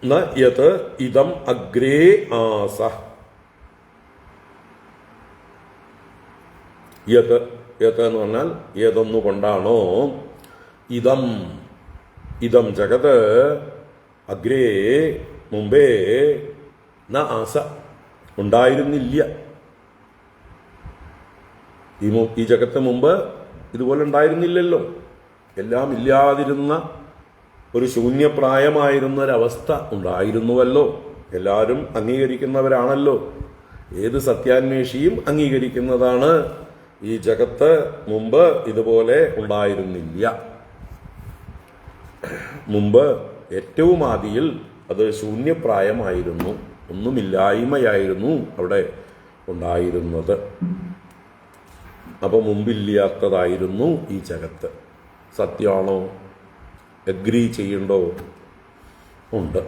ന യത് ഇദം അഗ്രേ ആസ. യത് യത് എന്ന് പറഞ്ഞാൽ ഏതൊന്നുകൊണ്ടാണോ ഇദം ഇദം ജഗത് അഗ്രേ മുമ്പേ ന ആസ ഉണ്ടായിരുന്നില്ല. ഈ ജഗത്ത് മുമ്പ് ഇതുപോലെ ഉണ്ടായിരുന്നില്ലല്ലോ. എല്ലാം ഇല്ലാതിരുന്ന ഒരു ശൂന്യപ്രായമായിരുന്ന ഒരവസ്ഥ ഉണ്ടായിരുന്നുവല്ലോ. എല്ലാവരും അംഗീകരിക്കുന്നവരാണല്ലോ. ഏത് സത്യാന്വേഷിയും അംഗീകരിക്കുന്നതാണ് ഈ ജഗത്ത് മുമ്പ് ഇതുപോലെ ഉണ്ടായിരുന്നില്ല. മുമ്പ് ഏറ്റവും ആദിയിൽ അത് ശൂന്യപ്രായമായിരുന്നു, ഒന്നുമില്ലായ്മയായിരുന്നു അവിടെ ഉണ്ടായിരുന്നത്. അപ്പൊ മുമ്പില്ലാത്തതായിരുന്നു ഈ ജഗത്ത്. സത്യമാണോ? എഗ്രി ചെയ്യണ്ടോ? ഉണ്ട്.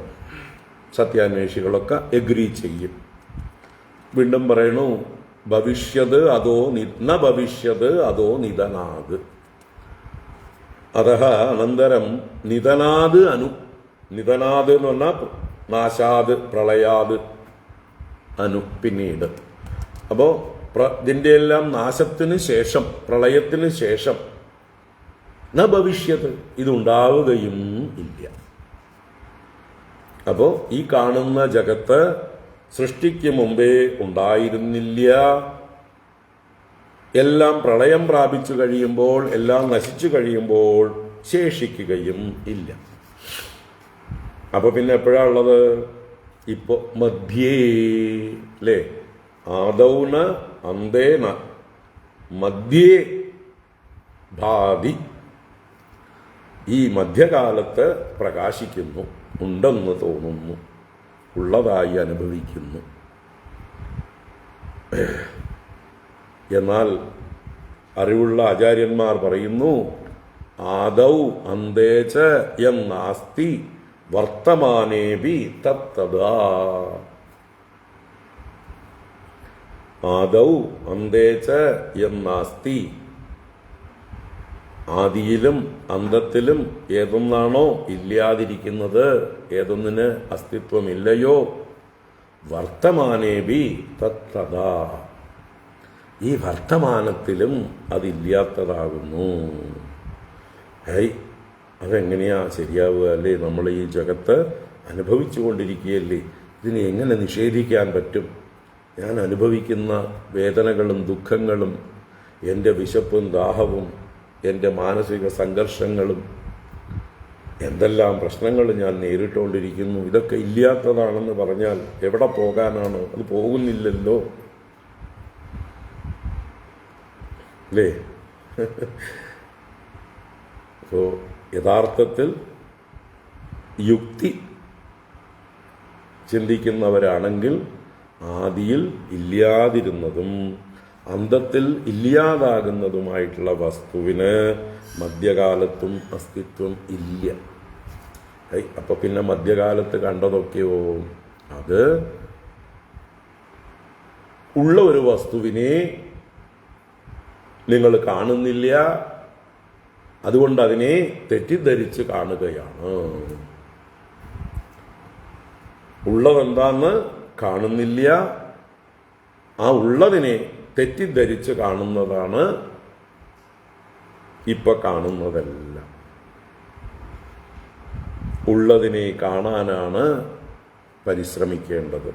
സത്യാന്വേഷികളൊക്കെ എഗ്രി ചെയ്യും. വീണ്ടും പറയണു, ഭവിഷ്യത് അതോ ന ഭവിഷ്യത് അതോ നിധനാത്. അതഃ അനന്തരം നിധനാത് നിധനാത് എന്ന് പറഞ്ഞാൽ നാശാത് പ്രളയാത് പിന്നീട്. അപ്പോൾ ഇതിൻ്റെ എല്ലാം നാശത്തിന് ശേഷം, പ്രളയത്തിന് ശേഷം ന ഭവിഷ്യത്, ഇതുണ്ടാവുകയും ഇല്ല. അപ്പോൾ ഈ കാണുന്ന ജഗത്ത് സൃഷ്ടിക്ക് മുമ്പേ ഉണ്ടായിരുന്നില്ല. എല്ലാം പ്രളയം പ്രാപിച്ചു കഴിയുമ്പോൾ, എല്ലാം നശിച്ചു കഴിയുമ്പോൾ ശേഷിക്കുകയും ഇല്ല. അപ്പൊ പിന്നെ എപ്പോഴാ ഉള്ളത്? ഇപ്പോ മധ്യേ അല്ലേ, ആദൗന അന്തേന മധ്യേ ഭാവി, ഈ മധ്യകാലത്ത് പ്രകാശിക്കുന്നു, ഉണ്ടെന്ന് തോന്നുന്നു, ഉള്ളതായി അനുഭവിക്കുന്നു. എന്നാൽ അറിവുള്ള ആചാര്യന്മാർ പറയുന്നു, ആദൗ അന്തേച എന്നാസ്തി വർത്തമാനേപി തത്തദാ. ആദൗ അന്തേച എന്നാസ്തി, ആദിയിലും അന്തത്തിലും ഏതൊന്നാണോ ഇല്ലാതിരിക്കുന്നത്, ഏതൊന്നിന് അസ്തിത്വമില്ലയോ, വർത്തമാനേപി തത്തദാ, ഈ വർത്തമാനത്തിലും അതില്ലാത്തതാകുന്നു. അതെങ്ങനെയാ ശരിയാവുക? അല്ലേ, നമ്മൾ ഈ ജഗത്ത് അനുഭവിച്ചു കൊണ്ടിരിക്കുകയല്ലേ, ഇതിനെ എങ്ങനെ നിഷേധിക്കാൻ പറ്റും? ഞാൻ അനുഭവിക്കുന്ന വേദനകളും ദുഃഖങ്ങളും, എൻ്റെ വിശപ്പും ദാഹവും, എൻ്റെ മാനസിക സംഘർഷങ്ങളും, എന്തെല്ലാം പ്രശ്നങ്ങൾ ഞാൻ നേരിട്ടുകൊണ്ടിരിക്കുന്നു, ഇതൊക്കെ ഇല്ലാത്തതാണെന്ന് പറഞ്ഞാൽ എവിടെ പോകാനാണ്? അത് പോകുന്നില്ലല്ലോ അല്ലേ? അപ്പോൾ യഥാർത്ഥത്തിൽ യുക്തി ചിന്തിക്കുന്നവരാണെങ്കിൽ ആദിയിൽ ഇല്ലാതിരുന്നതും അന്തത്തിൽ ഇല്ലാതാകുന്നതുമായിട്ടുള്ള വസ്തുവിന് മധ്യകാലത്തും അസ്തിത്വം ഇല്ല. അപ്പൊ പിന്നെ മധ്യകാലത്ത് കണ്ടതൊക്കെയോ അത് ഉള്ള ഒരു വസ്തുവിനെ നിങ്ങൾ കാണുന്നില്ല, അതുകൊണ്ട് അതിനെ തെറ്റിദ്ധരിച്ച് കാണുകയാണ്. ഉള്ളതെന്താന്ന് കാണുന്നില്ല, ആ ഉള്ളതിനെ തെറ്റിദ്ധരിച്ച് കാണുന്നതാണ് ഇപ്പൊ കാണുന്നതെല്ലാം. ഉള്ളതിനെ കാണാനാണ് പരിശ്രമിക്കേണ്ടത്.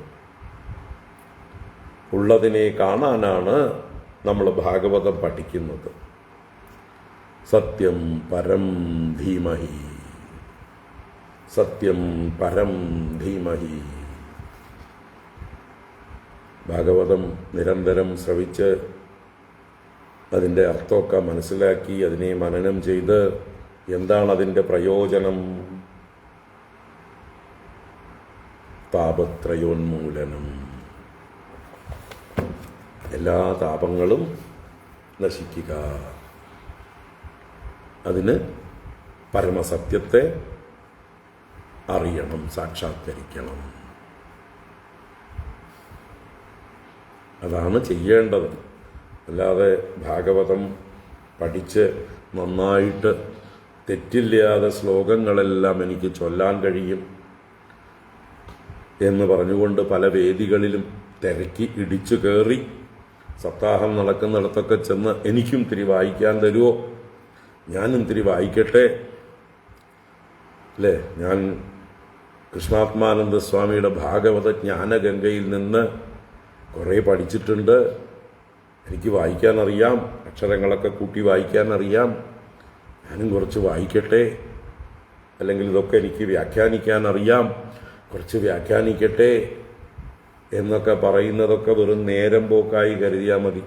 ഉള്ളതിനെ കാണാനാണ് നമ്മൾ ഭാഗവതം പഠിക്കുന്നത്. സത്യം പരം ധീമഹി, സത്യം പരം ധീമഹി. ഭാഗവതം നിരന്തരം ശ്രവിച്ച് അതിൻ്റെ അർത്ഥമൊക്കെ മനസ്സിലാക്കി അതിനെ മനനം ചെയ്ത് എന്താണ് അതിൻ്റെ പ്രയോജനം? താപത്രയോന്മൂലനം, എല്ലാ താപങ്ങളും നശിക്കുക. അതിന് പരമസത്യത്തെ അറിയണം, സാക്ഷാത്കരിക്കണം. അതാണ് ചെയ്യേണ്ടത്. അല്ലാതെ ഭാഗവതം പഠിച്ച് നന്നായിട്ട് തെറ്റില്ലാതെ ശ്ലോകങ്ങളെല്ലാം എനിക്ക് ചൊല്ലാൻ കഴിയും എന്ന് പറഞ്ഞുകൊണ്ട് പല വേദികളിലും തിരക്കി ഇടിച്ചു കയറി സപ്താഹം നടക്കുന്നിടത്തൊക്കെ ചെന്ന് എനിക്കും ഇത്തിരി വായിക്കാൻ തരുമോ, ഞാനും ഇത്തിരി വായിക്കട്ടെ അല്ലേ? ഞാൻ കൃഷ്ണാത്മാനന്ദ സ്വാമിയുടെ ഭാഗവത ജ്ഞാനഗംഗയിൽ നിന്ന് കുറേ പഠിച്ചിട്ടുണ്ട്, എനിക്ക് വായിക്കാൻ അറിയാം, അക്ഷരങ്ങളൊക്കെ കൂട്ടി വായിക്കാൻ അറിയാം, ഞാനും കുറച്ച് വായിക്കട്ടെ. അല്ലെങ്കിൽ ഇതൊക്കെ എനിക്ക് വ്യാഖ്യാനിക്കാൻ അറിയാം, കുറച്ച് വ്യാഖ്യാനിക്കട്ടെ എന്നൊക്കെ പറയുന്നതൊക്കെ വെറും നേരം പോക്കായി കരുതിയാൽ മതി.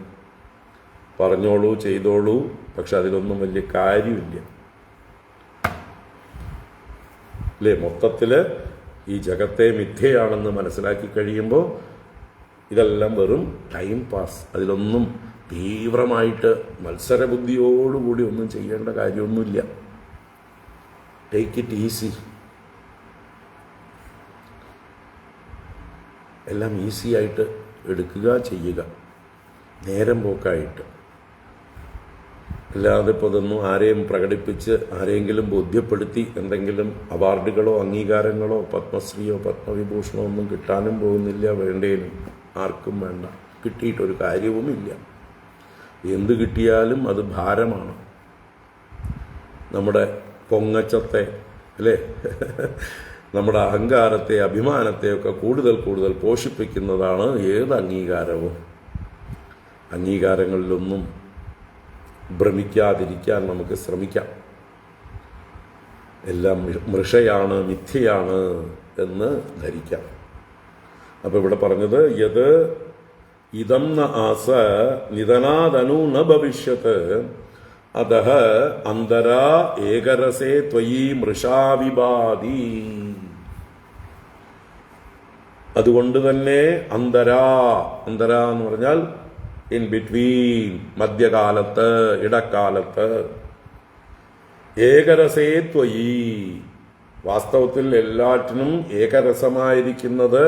പറഞ്ഞോളൂ, ചെയ്തോളൂ, പക്ഷെ അതിലൊന്നും വലിയ കാര്യമില്ല അല്ലേ? മൊത്തത്തിൽ ഈ ജഗത്തെ മിഥ്യയാണെന്ന് മനസ്സിലാക്കി കഴിയുമ്പോൾ ഇതെല്ലാം വെറും ടൈം പാസ്. അതിലൊന്നും തീവ്രമായിട്ട് മത്സരബുദ്ധിയോടുകൂടി ഒന്നും ചെയ്യേണ്ട കാര്യമൊന്നുമില്ല. Take it easy. എല്ലാം ഈസി ആയിട്ട് എടുക്കുക, ചെയ്യുക. നേരം പോക്കായിട്ട്. അല്ലാതെ ഇപ്പോൾ ഇതൊന്നും ആരെയും പ്രകടിപ്പിച്ച് ആരെയെങ്കിലും ബോധ്യപ്പെടുത്തി എന്തെങ്കിലും അവാർഡുകളോ അംഗീകാരങ്ങളോ പത്മശ്രീയോ പത്മവിഭൂഷണോ ഒന്നും കിട്ടാനും പോകുന്നില്ല, വേണ്ടേനും ആർക്കും വേണ്ട, കിട്ടിയിട്ടൊരു കാര്യവുമില്ല. എന്ത് കിട്ടിയാലും അത് ഭാരമാണ്. നമ്മുടെ പൊങ്ങച്ചത്തെ അല്ലേ, നമ്മുടെ അഹങ്കാരത്തെ അഭിമാനത്തെയൊക്കെ കൂടുതൽ കൂടുതൽ പോഷിപ്പിക്കുന്നതാണ് ഏത് അംഗീകാരവും. അംഗീകാരങ്ങളിലൊന്നും ഭ്രമിക്കാതിരിക്കാൻ നമുക്ക് ശ്രമിക്കാം. എല്ലാം മൃഷയാണ്, മിഥ്യയാണ് എന്ന് ധരിക്കാം. അപ്പോൾ ഇവിടെ പറഞ്ഞത് യത് ഇതം ന ആസ നിധനാദനു ന ഭവിഷ്യത്ത് അതഃ അന്തരാ ഏകരസേ ത്വയി മൃഷാവിഭാതി. അതുകൊണ്ട് തന്നെ അന്തരാ എന്ന് പറഞ്ഞാൽ ഇൻ ബിറ്റ്വീൻ, മധ്യകാലത്ത്, ഇടക്കാലത്ത്, ഏകരസേ ത്വയി, വാസ്തവത്തിൽ എല്ലാറ്റിനും ഏകരസമായിരിക്കുന്നത്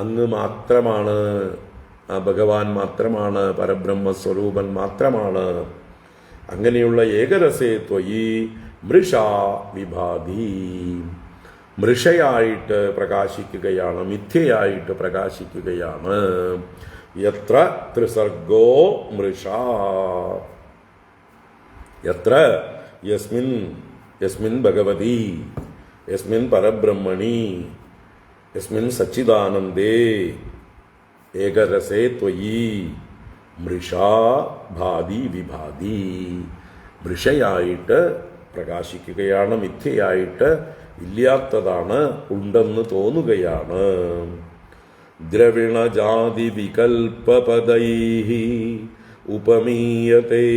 അങ്ങ് മാത്രമാണ്, ആ ഭഗവാൻ മാത്രമാണ്, പരബ്രഹ്മസ്വരൂപൻ മാത്രമാണ്. അങ്ങനെയുള്ള ഏകരസേ ത്വയി മൃഷാ വിഭാതി, മൃഷയായിട്ട് പ്രകാശിക്കുകയാണ്, മിഥ്യയായിട്ട് പ്രകാശിക്കുകയാണ്. യത്ര ത്രിസർഗോ മൃഷാ, യത്ര യസ്മിൻ ഭഗവതി, യസ്മിൻ പരബ്രഹ്മണി, യസ്മിൻ സച്ചിദാനന്ദേ ഏകരസേ ത്വയി മൃഷാ ഭാതി വിഭാതി, മൃഷയായിട്ട് പ്രകാശിക്കുകയാണ്, മിഥ്യയായിട്ട് ഇല്ലാത്തതാണ്, ഉണ്ടെന്ന് തോന്നുകയാണ്. ദ്രവിണജാതി വികൽപ്പപദൈഹി ഉപമീയതേ,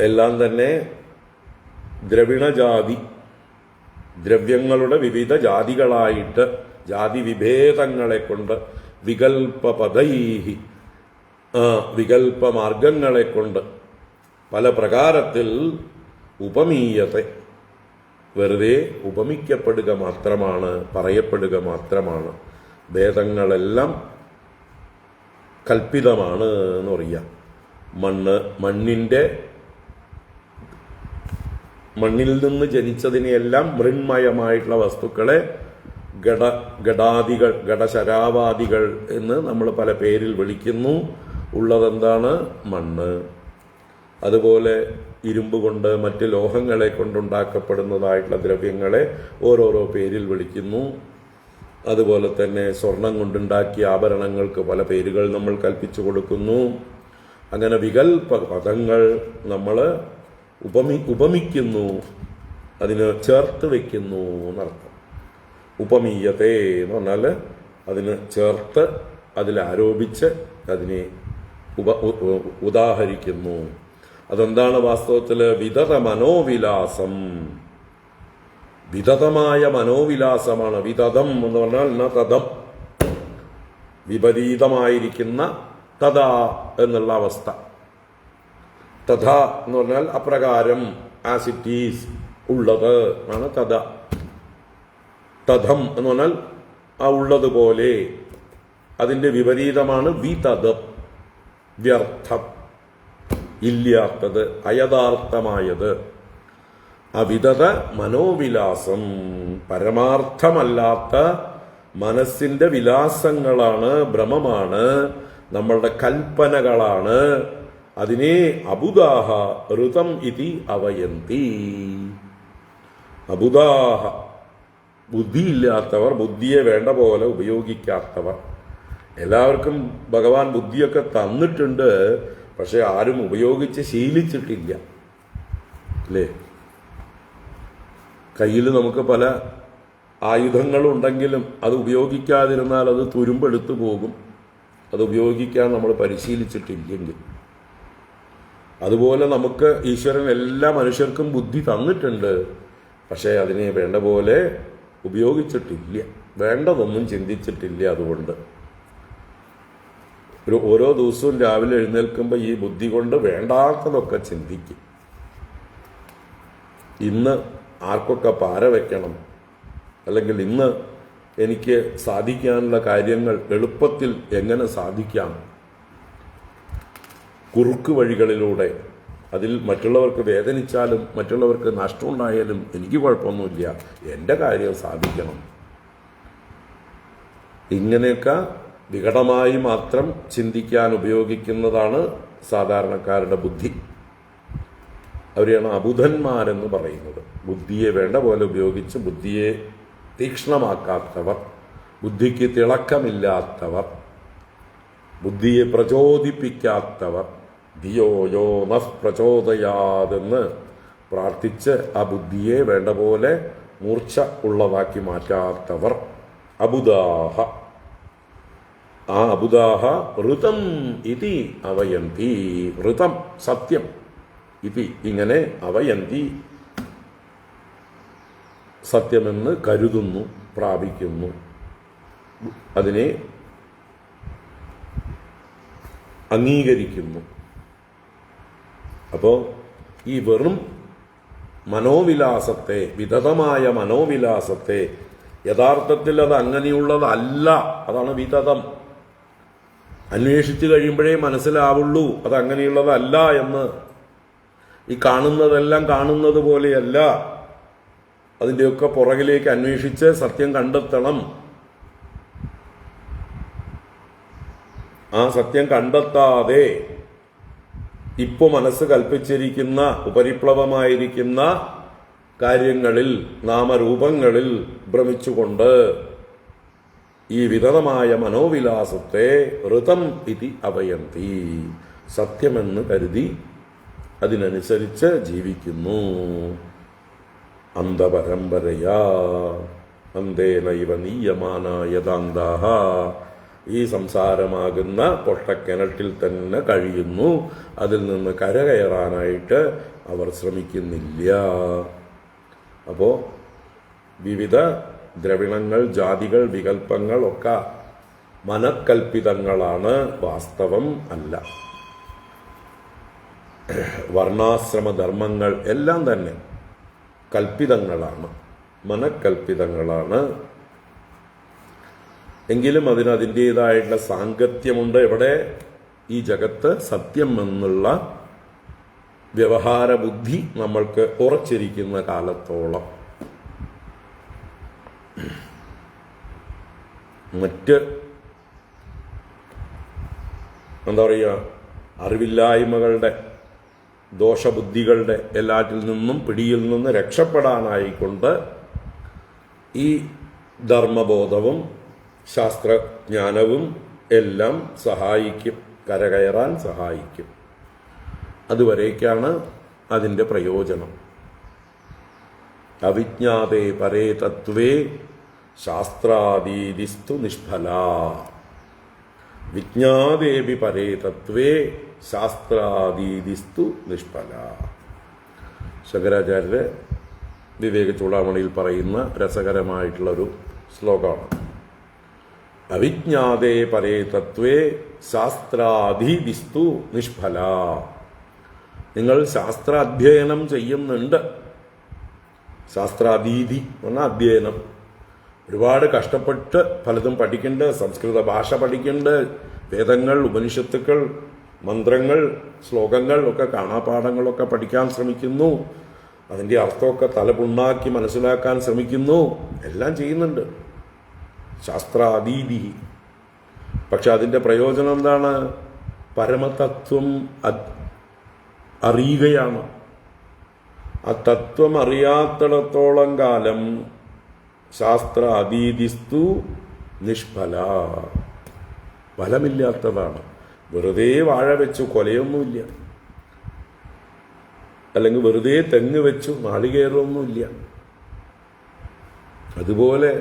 എല്ലാം തന്നെ ദ്രവിണജാതി, ദ്രവ്യങ്ങളുടെ വിവിധ ജാതികളായിട്ട്, ജാതി വിഭേദങ്ങളെ കൊണ്ട്, വികൽപ്പപദൈഹി, വികൽപ്പമാർഗങ്ങളെ കൊണ്ട് പല പ്രകാരത്തിൽ ഉപമീയത്തെ, വെറുതെ ഉപമിക്കപ്പെടുക മാത്രമാണ്, പറയപ്പെടുക മാത്രമാണ്. ഭേദങ്ങളെല്ലാം കൽപ്പിതമാണ് എന്ന് പറയാം. മണ്ണിൽ നിന്ന് ജനിച്ചതിനെയെല്ലാം മൃണ്മയമായിട്ടുള്ള വസ്തുക്കളെ ഘടാദികൾ, ഘടശരാവാദികൾ എന്ന് നമ്മൾ പല പേരിൽ വിളിക്കുന്നു. ഉള്ളതെന്താണ്? മണ്ണ്. അതുപോലെ ഇരുമ്പ് കൊണ്ട്, മറ്റ് ലോഹങ്ങളെ കൊണ്ടുണ്ടാക്കപ്പെടുന്നതായിട്ടുള്ള ദ്രവ്യങ്ങളെ ഓരോരോ പേരിൽ വിളിക്കുന്നു. അതുപോലെ തന്നെ സ്വർണം കൊണ്ടുണ്ടാക്കിയ ആഭരണങ്ങൾക്ക് പല പേരുകൾ നമ്മൾ കൽപ്പിച്ചു കൊടുക്കുന്നു. അങ്ങനെ വികൽപ്പ പദങ്ങൾ നമ്മൾ ഉപമിക്കുന്നു, അതിന് ചേർത്ത് വയ്ക്കുന്നു എന്നർത്ഥം. ഉപമീയത്തെ എന്ന് പറഞ്ഞാൽ അതിന് ചേർത്ത്, അതിലാരോപിച്ച് അതിനെ ഉദാഹരിക്കുന്നു. അതെന്താണ് വാസ്തവത്തിൽ? വിതത മനോവിലാസം, വിതതമായ മനോവിലാസമാണ്. വിതതം എന്ന് പറഞ്ഞാൽ ന തതം, വിപരീതമായിരിക്കുന്ന തഥാ എന്നുള്ള അവസ്ഥ. തഥാ എന്ന് പറഞ്ഞാൽ അപ്രകാരം, ആസ് ഇറ്റ് ഈസ്, ഉള്ളത് ആണ് തഥ. തഥം എന്ന് പറഞ്ഞാൽ ആ ഉള്ളതുപോലെ. അതിന്റെ വിപരീതമാണ് വിതതം, വ്യർത്ഥം, ഇല്ലാത്തത്, അയഥാർത്ഥമായത്. അവിതത മനോവിലാസം, പരമാർത്ഥമല്ലാത്ത മനസ്സിന്റെ വിലാസങ്ങളാണ്, ഭ്രമമാണ്, നമ്മളുടെ കൽപ്പനകളാണ്. അതിനെ അബുദാഹ ഋതം ഇതി അവയന്തി. അബുദാഹ, ബുദ്ധിയില്ലാത്തവർ, ബുദ്ധിയെ വേണ്ട പോലെ ഉപയോഗിക്കാത്തവർ. എല്ലാവർക്കും ഭഗവാൻ ബുദ്ധിയൊക്കെ തന്നിട്ടുണ്ട്, പക്ഷെ ആരും ഉപയോഗിച്ച് ശീലിച്ചിട്ടില്ല, അല്ലേ? കയ്യിൽ നമുക്ക് പല ആയുധങ്ങളുണ്ടെങ്കിലും അത് ഉപയോഗിക്കാതിരുന്നാൽ അത് തുരുമ്പെടുത്തു പോകും, അത് ഉപയോഗിക്കാൻ നമ്മൾ പരിശീലിച്ചിട്ടില്ലെങ്കിൽ. അതുപോലെ നമുക്ക് ഈശ്വരൻ എല്ലാ മനുഷ്യർക്കും ബുദ്ധി തന്നിട്ടുണ്ട്, പക്ഷേ അതിനെ വേണ്ട പോലെ ഉപയോഗിച്ചിട്ടില്ല, വേണ്ടതൊന്നും ചിന്തിച്ചിട്ടില്ല. അതുകൊണ്ട് ഓരോ ദിവസവും രാവിലെ എഴുന്നേൽക്കുമ്പോൾ ഈ ബുദ്ധി കൊണ്ട് വേണ്ടാത്തതൊക്കെ ചിന്തിക്കും. ഇന്ന് ആർക്കൊക്കെ പാര വയ്ക്കണം, അല്ലെങ്കിൽ ഇന്ന് എനിക്ക് സാധിക്കാനുള്ള കാര്യങ്ങൾ എളുപ്പത്തിൽ എങ്ങനെ സാധിക്കാം, കുറുക്ക് വഴികളിലൂടെ, അതിൽ മറ്റുള്ളവർക്ക് വേദനിച്ചാലും മറ്റുള്ളവർക്ക് നഷ്ടമുണ്ടായാലും എനിക്ക് കുഴപ്പമൊന്നുമില്ല, എൻ്റെ കാര്യം സാധിക്കണം. ഇങ്ങനെയൊക്കെ വികടമായി മാത്രം ചിന്തിക്കാൻ ഉപയോഗിക്കുന്നതാണ് സാധാരണക്കാരുടെ ബുദ്ധി. അവരെയാണ് അബുധന്മാരെന്ന് പറയുന്നത്. ബുദ്ധിയെ വേണ്ട പോലെ ഉപയോഗിച്ച് ബുദ്ധിയെ തീക്ഷ്ണമാക്കാത്തവർ, ബുദ്ധിക്ക് തിളക്കമില്ലാത്തവർ, ബുദ്ധിയെ പ്രചോദിപ്പിക്കാത്തവർ, ധിയോ യോ നഃ പ്രചോദയാതെന്ന് പ്രാർത്ഥിച്ച് ആ ബുദ്ധിയെ വേണ്ട പോലെ മൂർച്ച ഉള്ളതാക്കി മാറ്റാത്തവർ അബുദാഹ. ആ അബുദാഹ ഋതം ഇതി അവയന്തി. ഋതം സത്യം, ഇതി ഇങ്ങനെ അവയന്തി സത്യമെന്ന് കരുതുന്നു, പ്രാപിക്കുന്നു, അതിനെ അംഗീകരിക്കുന്നു. അപ്പോൾ ഈ വെറും മനോവിലാസത്തെ, വിതതമായ മനോവിലാസത്തെ, യഥാർത്ഥത്തിൽ അത് അങ്ങനെയുള്ളതല്ല, അതാണ് വിതതം. അന്വേഷിച്ചു കഴിയുമ്പോഴേ മനസ്സിലാവുള്ളൂ അത് അങ്ങനെയുള്ളതല്ല എന്ന്. ഈ കാണുന്നതെല്ലാം കാണുന്നത് പോലെയല്ല, അതിൻ്റെയൊക്കെ പുറകിലേക്ക് അന്വേഷിച്ച് സത്യം കണ്ടെത്തണം. ആ സത്യം കണ്ടെത്താതെ ഇപ്പോൾ മനസ്സ് കൽപ്പിച്ചിരിക്കുന്ന ഉപരിപ്ലവമായിരിക്കുന്ന കാര്യങ്ങളിൽ, നാമരൂപങ്ങളിൽ ഭ്രമിച്ചുകൊണ്ട് ഈ വിതതമായ മനോവിലാസത്തെ ഋതം ഇതി അവയന്തി, സത്യമെന്ന് കരുതി അതിനനുസരിച്ച് ജീവിക്കുന്നു. അന്ധപരമ്പരയാ അന്തേനൈവ നീയമാന യഥാന്താഹ, ഈ സംസാരമാകുന്ന പൊട്ടക്കിണറ്റിൽ തന്നെ കഴിയുന്നു, അതിൽ നിന്ന് കരകയറാനായിട്ട് അവർ ശ്രമിക്കുന്നില്ല. അപ്പോൾ വിവിധ ദ്രവിണങ്ങൾ, ജാതികൾ, വികല്പങ്ങൾ ഒക്കെ മനക്കൽപ്പിതങ്ങളാണ്, വാസ്തവം അല്ല. വർണ്ണാശ്രമധർമ്മങ്ങൾ എല്ലാം തന്നെ കൽപ്പിതങ്ങളാണ്, മനക്കൽപ്പിതങ്ങളാണ്. എങ്കിലും അതിനതിൻ്റെതായിട്ടുള്ള സാങ്കത്യമുണ്ട്. എവിടെ? ഈ ജഗത്ത് സത്യം എന്നുള്ള വ്യവഹാര ബുദ്ധി നമ്മൾക്ക് ഉറച്ചിരിക്കുന്ന കാലത്തോളം. മറ്റ് എന്താ പറയുക, അറിവില്ലായ്മകളുടെ, ദോഷബുദ്ധികളുടെ എല്ലാറ്റിൽ നിന്നും, പിടിയിൽ നിന്ന് രക്ഷപ്പെടാനായിക്കൊണ്ട് ഈ ധർമ്മബോധവും ശാസ്ത്രജ്ഞാനവും എല്ലാം സഹായിക്കും, കരകയറാൻ സഹായിക്കും. അതുവരേക്കാണ് അതിൻ്റെ പ്രയോജനം. അവിജ്ഞാതേ പരേ തത്വേ ശാസ്ത്രാദീതിസ്തു നിഷ്ഫല. വിജ്ഞാതേപി പരേ തത്വേ ശാസ്ത്രാദീതിസ്തു നിഷ്ഫല. ശങ്കരാചാര്യര് വിവേക ചൂടാമണിയിൽ പറയുന്ന രസകരമായിട്ടുള്ളൊരു ശ്ലോകമാണ്. അവിജ്ഞാതേ പരേ തത്വേ ശാസ്ത്രാധീതിസ്തു നിഷ്ഫല. നിങ്ങൾ ശാസ്ത്രാധ്യയനം ചെയ്യുന്നുണ്ട്. ശാസ്ത്രാധീതി പറഞ്ഞാൽ അധ്യയനം. ഒരുപാട് കഷ്ടപ്പെട്ട് പലതും പഠിക്കുന്നുണ്ട്. സംസ്കൃത ഭാഷ പഠിക്കുന്നുണ്ട്. വേദങ്ങൾ, ഉപനിഷത്തുക്കൾ, മന്ത്രങ്ങൾ, ശ്ലോകങ്ങൾ ഒക്കെ, കാണാപാഠങ്ങളൊക്കെ പഠിക്കാൻ ശ്രമിക്കുന്നു. അതിൻ്റെ അർത്ഥമൊക്കെ തലപുണ്ണാക്കി മനസ്സിലാക്കാൻ ശ്രമിക്കുന്നു. എല്ലാം ചെയ്യുന്നുണ്ട്, ശാസ്ത്രാധീതി. പക്ഷെ അതിൻ്റെ പ്രയോജനം എന്താണ്? പരമതത്വം അറിയുകയാണ്. ആ തത്വം അറിയാത്തിടത്തോളം കാലം ശാസ്ത്രാധീതിസ്തു നിഷ്ഫല, ഫലമില്ലാത്തതാണ്. വെറുതെ വാഴ വെച്ചു കൊലയൊന്നുമില്ല, അല്ലെങ്കിൽ വെറുതെ തെങ്ങ് വെച്ചു നാളികേറൊന്നുമില്ല. അതുപോലെ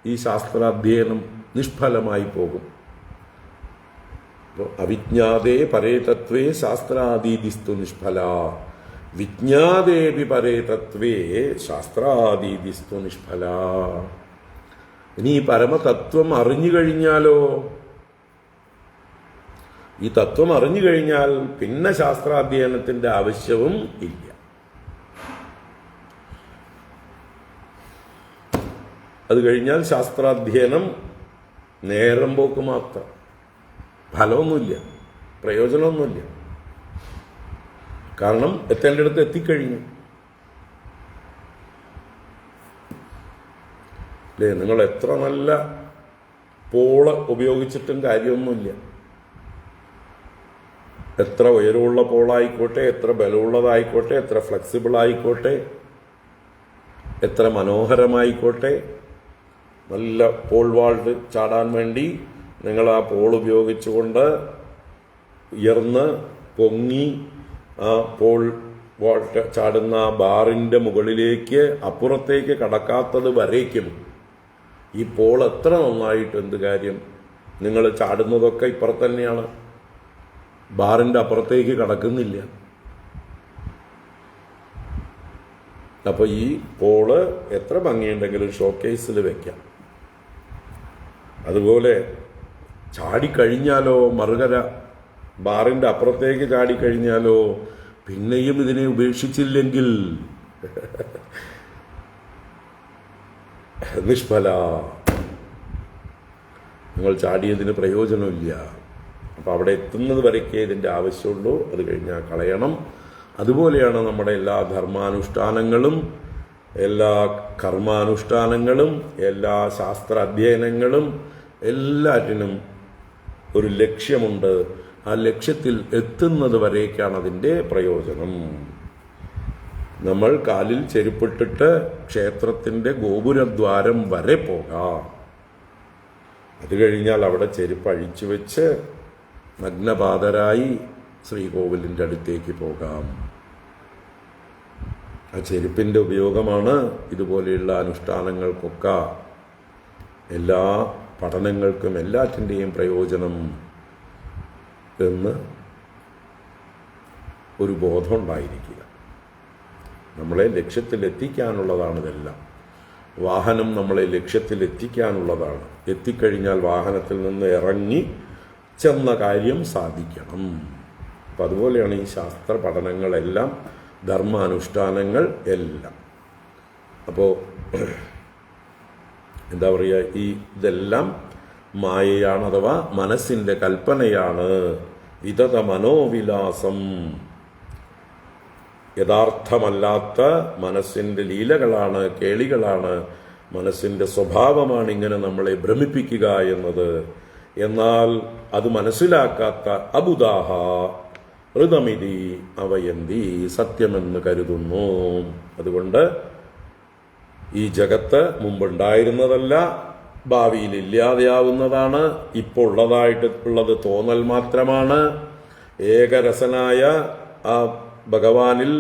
ഈ ശാസ്ത്രാധ്യയനം നിഷ്ഫലമായി പോകും. അവിജ്ഞാതേ പരേ തത്വേ ശാസ്ത്രാദീതിസ്തു നിഷ്ഫല, വിജ്ഞാതേപി പരേ തത്വേ ശാസ്ത്രാദീതിസ്തു നിഷ്ഫല. ഇനി ഈ പരമതത്വം അറിഞ്ഞു കഴിഞ്ഞാലോ? ഈ തത്വം അറിഞ്ഞു കഴിഞ്ഞാൽ പിന്നെ ശാസ്ത്രാധ്യയനത്തിന്റെ ആവശ്യവും ഇല്ല. അത് കഴിഞ്ഞാൽ ശാസ്ത്രാധ്യയനം നേരം പോക്ക് മാത്രം, ഫലമൊന്നുമില്ല, പ്രയോജനമൊന്നുമില്ല. കാരണം എത്തേണ്ടടുത്ത് എത്തിക്കഴിഞ്ഞു. അല്ലേ? നിങ്ങൾ എത്ര നല്ല പോള് ഉപയോഗിച്ചിട്ടും കാര്യമൊന്നുമില്ല. എത്ര ഉയരമുള്ള പോളായിക്കോട്ടെ, എത്ര ബലമുള്ളതായിക്കോട്ടെ, എത്ര ഫ്ലെക്സിബിൾ ആയിക്കോട്ടെ, എത്ര മനോഹരമായിക്കോട്ടെ, നല്ല പോൾ വാൾട്ട് ചാടാൻ വേണ്ടി നിങ്ങൾ ആ പോൾ ഉപയോഗിച്ചുകൊണ്ട് ഉയർന്ന് പൊങ്ങി ആ പോൾ വാൾട്ട് ചാടുന്ന ബാറിൻ്റെ മുകളിലേക്ക് അപ്പുറത്തേക്ക് കടക്കാത്തത് വരേക്കും ഈ പോൾ എത്ര നന്നായിട്ട് എന്ത് കാര്യം? നിങ്ങൾ ചാടുന്നതൊക്കെ ഇപ്പുറത്ത് തന്നെയാണ്, ബാറിൻ്റെ അപ്പുറത്തേക്ക് കടക്കുന്നില്ല. അപ്പോൾ ഈ പോള് എത്ര ഭംഗിയുണ്ടെങ്കിലും ഷോക്കേസിൽ വെക്കാം. അതുപോലെ ചാടിക്കഴിഞ്ഞാലോ, മറുകര ബാറിൻ്റെ അപ്പുറത്തേക്ക് ചാടിക്കഴിഞ്ഞാലോ, പിന്നെയും ഇതിനെ ഉപേക്ഷിച്ചില്ലെങ്കിൽ നിഷ്ഫല, നിങ്ങൾ ചാടിയതിന് പ്രയോജനമില്ല. അപ്പം അവിടെ എത്തുന്നത് വരയ്ക്കേ ഇതിൻ്റെ ആവശ്യമുള്ളൂ, അത് കഴിഞ്ഞാൽ കളയണം. അതുപോലെയാണ് നമ്മുടെ എല്ലാ ധർമാനുഷ്ഠാനങ്ങളും, എല്ലാ കർമാനുഷ്ഠാനങ്ങളും, എല്ലാ ശാസ്ത്ര അധ്യയനങ്ങളും, എല്ലാറ്റിനും ഒരു ലക്ഷ്യമുണ്ട്. ആ ലക്ഷ്യത്തിൽ എത്തുന്നത് വരേക്കാണ് അതിൻ്റെ പ്രയോജനം. നമ്മൾ കാലിൽ ചെരുപ്പിട്ടിട്ട് ക്ഷേത്രത്തിൻ്റെ ഗോപുരദ്വാരം വരെ പോകാം. അത് കഴിഞ്ഞാൽ അവിടെ ചെരുപ്പ് അഴിച്ചു വെച്ച് നഗ്നപാതരായി ശ്രീകോവിലിൻ്റെ അടുത്തേക്ക് പോകാം. ആ ചെരുപ്പിൻ്റെ ഉപയോഗമാണ് ഇതുപോലെയുള്ള അനുഷ്ഠാനങ്ങൾക്കൊക്കെ, എല്ലാ പഠനങ്ങൾക്കും എല്ലാറ്റിൻ്റെയും പ്രയോജനം എന്ന് ഒരു ബോധം ഉണ്ടായിരിക്കുക. നമ്മളെ ലക്ഷ്യത്തിലെത്തിക്കാനുള്ളതാണ് ഇതെല്ലാം. വാഹനം നമ്മളെ ലക്ഷ്യത്തിലെത്തിക്കാനുള്ളതാണ്. എത്തിക്കഴിഞ്ഞാൽ വാഹനത്തിൽ നിന്ന് ഇറങ്ങി ചെന്ന കാര്യം സാധിക്കണം. അപ്പം അതുപോലെയാണ് ഈ ശാസ്ത്ര പഠനങ്ങളെല്ലാം, ധർമാനുഷ്ഠാനങ്ങൾ എല്ലാം. അപ്പോൾ എന്താ പറയുക, ഇതെല്ലാം മായയാണ്, അഥവാ മനസ്സിൻ്റെ കൽപ്പനയാണ്. വിതത മനോവിലാസം, യഥാർത്ഥമല്ലാത്ത മനസ്സിൻ്റെ ലീലകളാണ്, കേളികളാണ്, മനസ്സിൻ്റെ സ്വഭാവമാണ് ഇങ്ങനെ നമ്മളെ ഭ്രമിപ്പിക്കുക എന്നത്. എന്നാൽ അത് മനസ്സിലാക്കാത്ത അബുദാഹ ഋതമിതി അവയന്തി, സത്യമെന്ന് കരുതുന്നു. അതുകൊണ്ട് ഈ ജഗത്ത് മുമ്പുണ്ടായിരുന്നതല്ല, ഭാവിയിൽ ഇല്ലാതെയാവുന്നതാണ്, ഇപ്പോൾ ഉള്ളതായിട്ടുള്ളത് തോന്നൽ മാത്രമാണ്. ഏകരസനായ ആ ഭഗവാനിൽ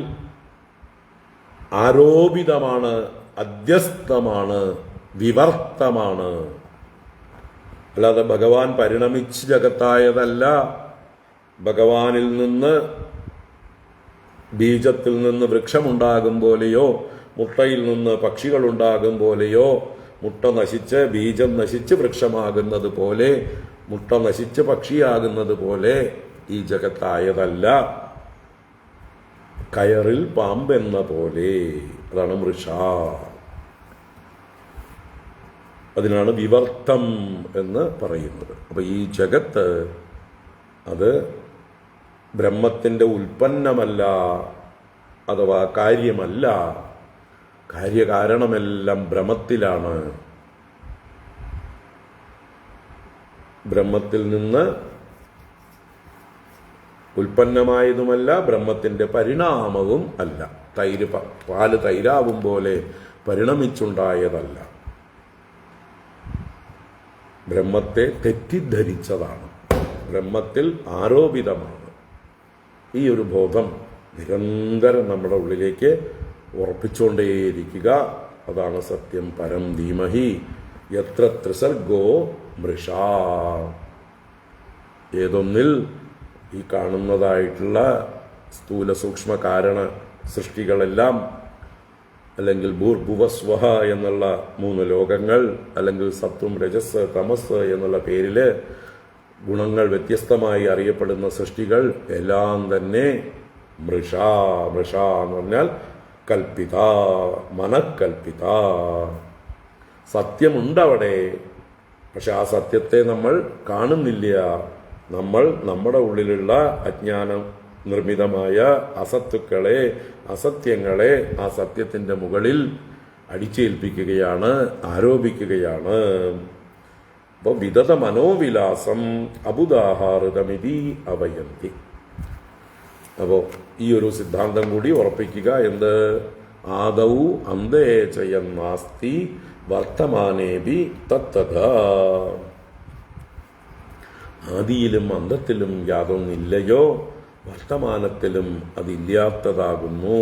ആരോപിതമാണ്, അധ്യസ്ഥമാണ്, വിവർത്തമാണ്. അല്ലാതെ ഭഗവാൻ പരിണമിച്ച് ജഗത്തായതല്ല. ഭഗവാനിൽ നിന്ന്, ബീജത്തിൽ നിന്ന് വൃക്ഷമുണ്ടാകും പോലെയോ, മുട്ടയിൽ നിന്ന് പക്ഷികളുണ്ടാകും പോലെയോ, മുട്ട നശിച്ച് ബീജം നശിച്ച് വൃക്ഷമാകുന്നത് പോലെ, മുട്ട നശിച്ച് പക്ഷിയാകുന്നത് പോലെ ഈ ജഗത്തായതല്ല. കയറിൽ പാമ്പെന്ന പോലെ, അതാണ് മൃഷ. അതിനാണ് വിവർത്തം എന്ന് പറയുന്നത്. അപ്പൊ ഈ ജഗത്ത് അത് ബ്രഹ്മത്തിൻ്റെ ഉൽപ്പന്നമല്ല, അഥവാ കാര്യമല്ല. കാര്യകാരണമെല്ലാം ബ്രഹ്മത്തിലാണ്. ബ്രഹ്മത്തിൽ നിന്ന് ഉൽപ്പന്നമായതുമല്ല, ബ്രഹ്മത്തിൻ്റെ പരിണാമവും അല്ല. പാല് തൈരാവും പോലെ പരിണമിച്ചുണ്ടായതല്ല. ബ്രഹ്മത്തെ തെറ്റിദ്ധരിച്ചതാണ്, ബ്രഹ്മത്തിൽ ആരോപിതമാണ്. ഈ ഒരു ബോധം നിരന്തരം നമ്മുടെ ഉള്ളിലേക്ക് ഉറപ്പിച്ചുകൊണ്ടേയിരിക്കുക. അതാണ് സത്യം. പരം ധീമഹി യത്ര ത്രിസർഗോ മൃഷാ. ഏതൊന്നിൽ ഈ കാണുന്നതായിട്ടുള്ള സ്ഥൂല സൂക്ഷ്മ കാരണ സൃഷ്ടികളെല്ലാം, അല്ലെങ്കിൽ ഭൂർഭുവസ്വഹ എന്നുള്ള 3 ലോകങ്ങൾ, അല്ലെങ്കിൽ സത്വം രജസ് തമസ് എന്നുള്ള പേരിൽ ഗുണങ്ങൾ വ്യത്യസ്തമായി അറിയപ്പെടുന്ന സൃഷ്ടികൾ എല്ലാം തന്നെ മൃഷ. മൃഷ എന്ന് പറഞ്ഞാൽ കൽപ്പിത, മനക്കൽപ്പിത. സത്യമുണ്ടവിടെ. പക്ഷെ ആ സത്യത്തെ നമ്മൾ കാണുന്നില്ല. നമ്മൾ നമ്മുടെ ഉള്ളിലുള്ള അജ്ഞാനം നിർമ്മിതമായ അസത്തുക്കളെ, അസത്യങ്ങളെ ആ സത്യത്തിൻ്റെ മുകളിൽ അടിച്ചേൽപ്പിക്കുകയാണ്, ആരോപിക്കുകയാണ്. അപ്പോൾ വിദത മനോവിലാസം അബുദാഹാരതമിതി അവയന്തി. അപ്പോൾ ഈ ഒരു സിദ്ധാന്തം കൂടി ഉറപ്പിക്കുക. എന്ത്? ആദൗ അന്തേ ചയന്നാസ്തി വർത്തമാനേബി തത്തഥാ. ആദിയിലും അന്തത്തിലും യാതൊന്നില്ലയോ, വർത്തമാനത്തിലും അതില്ലാത്തതാകുന്നു.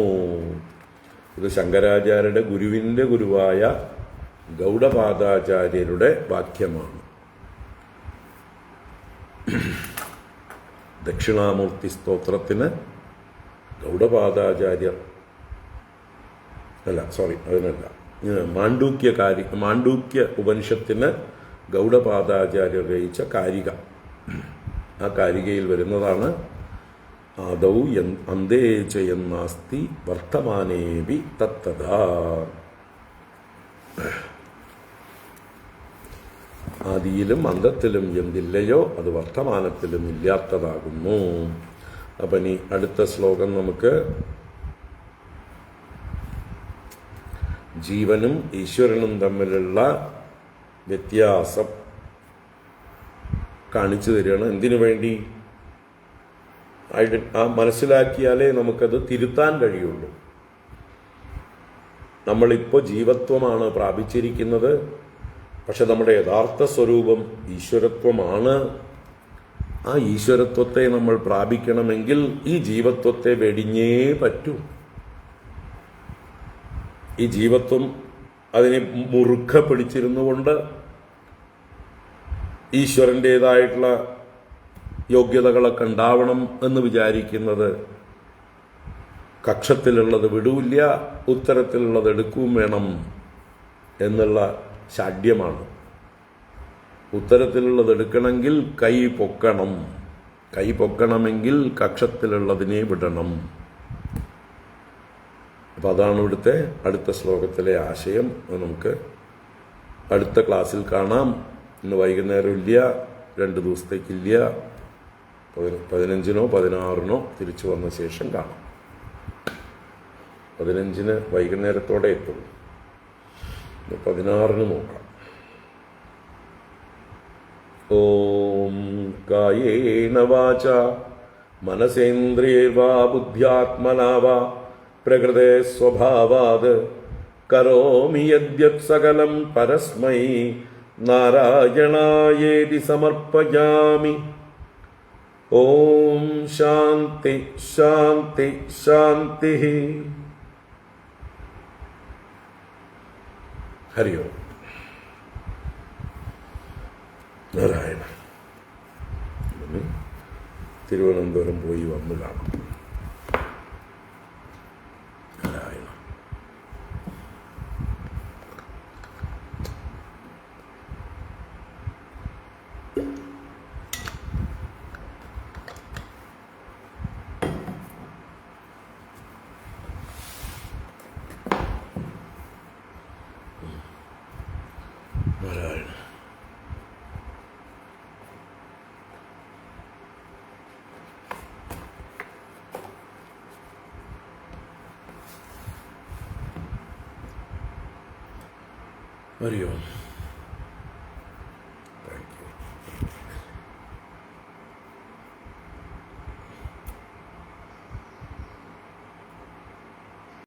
ഇത് ശങ്കരാചാര്യരുടെ ഗുരുവിൻ്റെ ഗുരുവായ ഗൗഡപാദാചാര്യരുടെ വാക്യമാണ്. ദക്ഷിണാമൂർത്തി സ്തോത്രത്തിന് ഗൗഡപാദാചാര്യർ അതിനല്ല, മാണ്ഡൂക്യ ഉപനിഷത്തിന് ഗൗഡപാദാചാര്യർ രചിച്ച കാരിക. ആ കാരികയിൽ വരുന്നതാണ് ആദൗ അന്തേ ചയന്നാസ്തി വർത്തമാനേബി തത്തഥാ. ആദിയിലും അന്തത്തിലും എന്തില്ലയോ അത് വർത്തമാനത്തിലും ഇല്ലാത്തതാകുന്നു. അപ്പം ഇനി അടുത്ത ശ്ലോകം നമുക്ക് ജീവനും ഈശ്വരനും തമ്മിലുള്ള വ്യത്യാസം കാണിച്ചു തരികയാണ്. എന്തിനു വേണ്ടി? മനസ്സിലാക്കിയാലേ നമുക്കത് തിരുത്താൻ കഴിയുള്ളൂ. നമ്മളിപ്പോൾ ജീവത്വമാണ് പ്രാപിച്ചിരിക്കുന്നത്. പക്ഷെ നമ്മുടെ യഥാർത്ഥ സ്വരൂപം ഈശ്വരത്വമാണ്. ആ ഈശ്വരത്വത്തെ നമ്മൾ പ്രാപിക്കണമെങ്കിൽ ഈ ജീവത്വത്തെ വെടിഞ്ഞേ പറ്റൂ. ഈ ജീവത്വം അതിനെ മുറുക്ക പിടിച്ചിരുന്നുകൊണ്ട് ഈശ്വരൻ്റേതായിട്ടുള്ള യോഗ്യതകളൊക്കെ ഉണ്ടാവണം എന്ന് വിചാരിക്കുന്നത് കക്ഷത്തിലുള്ളത് വിടൂല്ല, ഉത്തരത്തിലുള്ളത് എടുക്കുകയും വേണം എന്നുള്ള ഷാഢ്യമാണ്. ഉത്തരത്തിലുള്ളത് എടുക്കണമെങ്കിൽ കൈ പൊക്കണം, കൈ പൊക്കണമെങ്കിൽ കക്ഷത്തിലുള്ളതിനെ വിടണം. അപ്പം അതാണ് ഇവിടുത്തെ അടുത്ത ശ്ലോകത്തിലെ ആശയം. നമുക്ക് അടുത്ത ക്ലാസ്സിൽ കാണാം. ഇന്ന് വൈകുന്നേരം ഇല്ല, 2 ദിവസത്തേക്കില്ല. 15-നോ 16-നോ തിരിച്ചു വന്ന ശേഷം കാണാം. 15-ന് വൈകുന്നേരത്തോടെ എത്തുള്ളൂ. 16-ന് നോക്കാം. ഓം കായേന വാച മനസേന്ദ്രിയൈർവാ ബുദ്ധ്യാത്മനാ വാ പ്രകൃതേ സ്വഭാവാത് കരോമി യദ്യത് സകലം പരസ്മൈ നാരായണായേതി സമർപ്പയാമി. ഓം ശാന്തി ശാന്തി ശാന്തി. ഹരി ഓം. നാരായണ. തിരുവനന്തപുരം പോയി വന്നു കാണാം. നാരായണ. നാരായണ. ഹരി ഓം.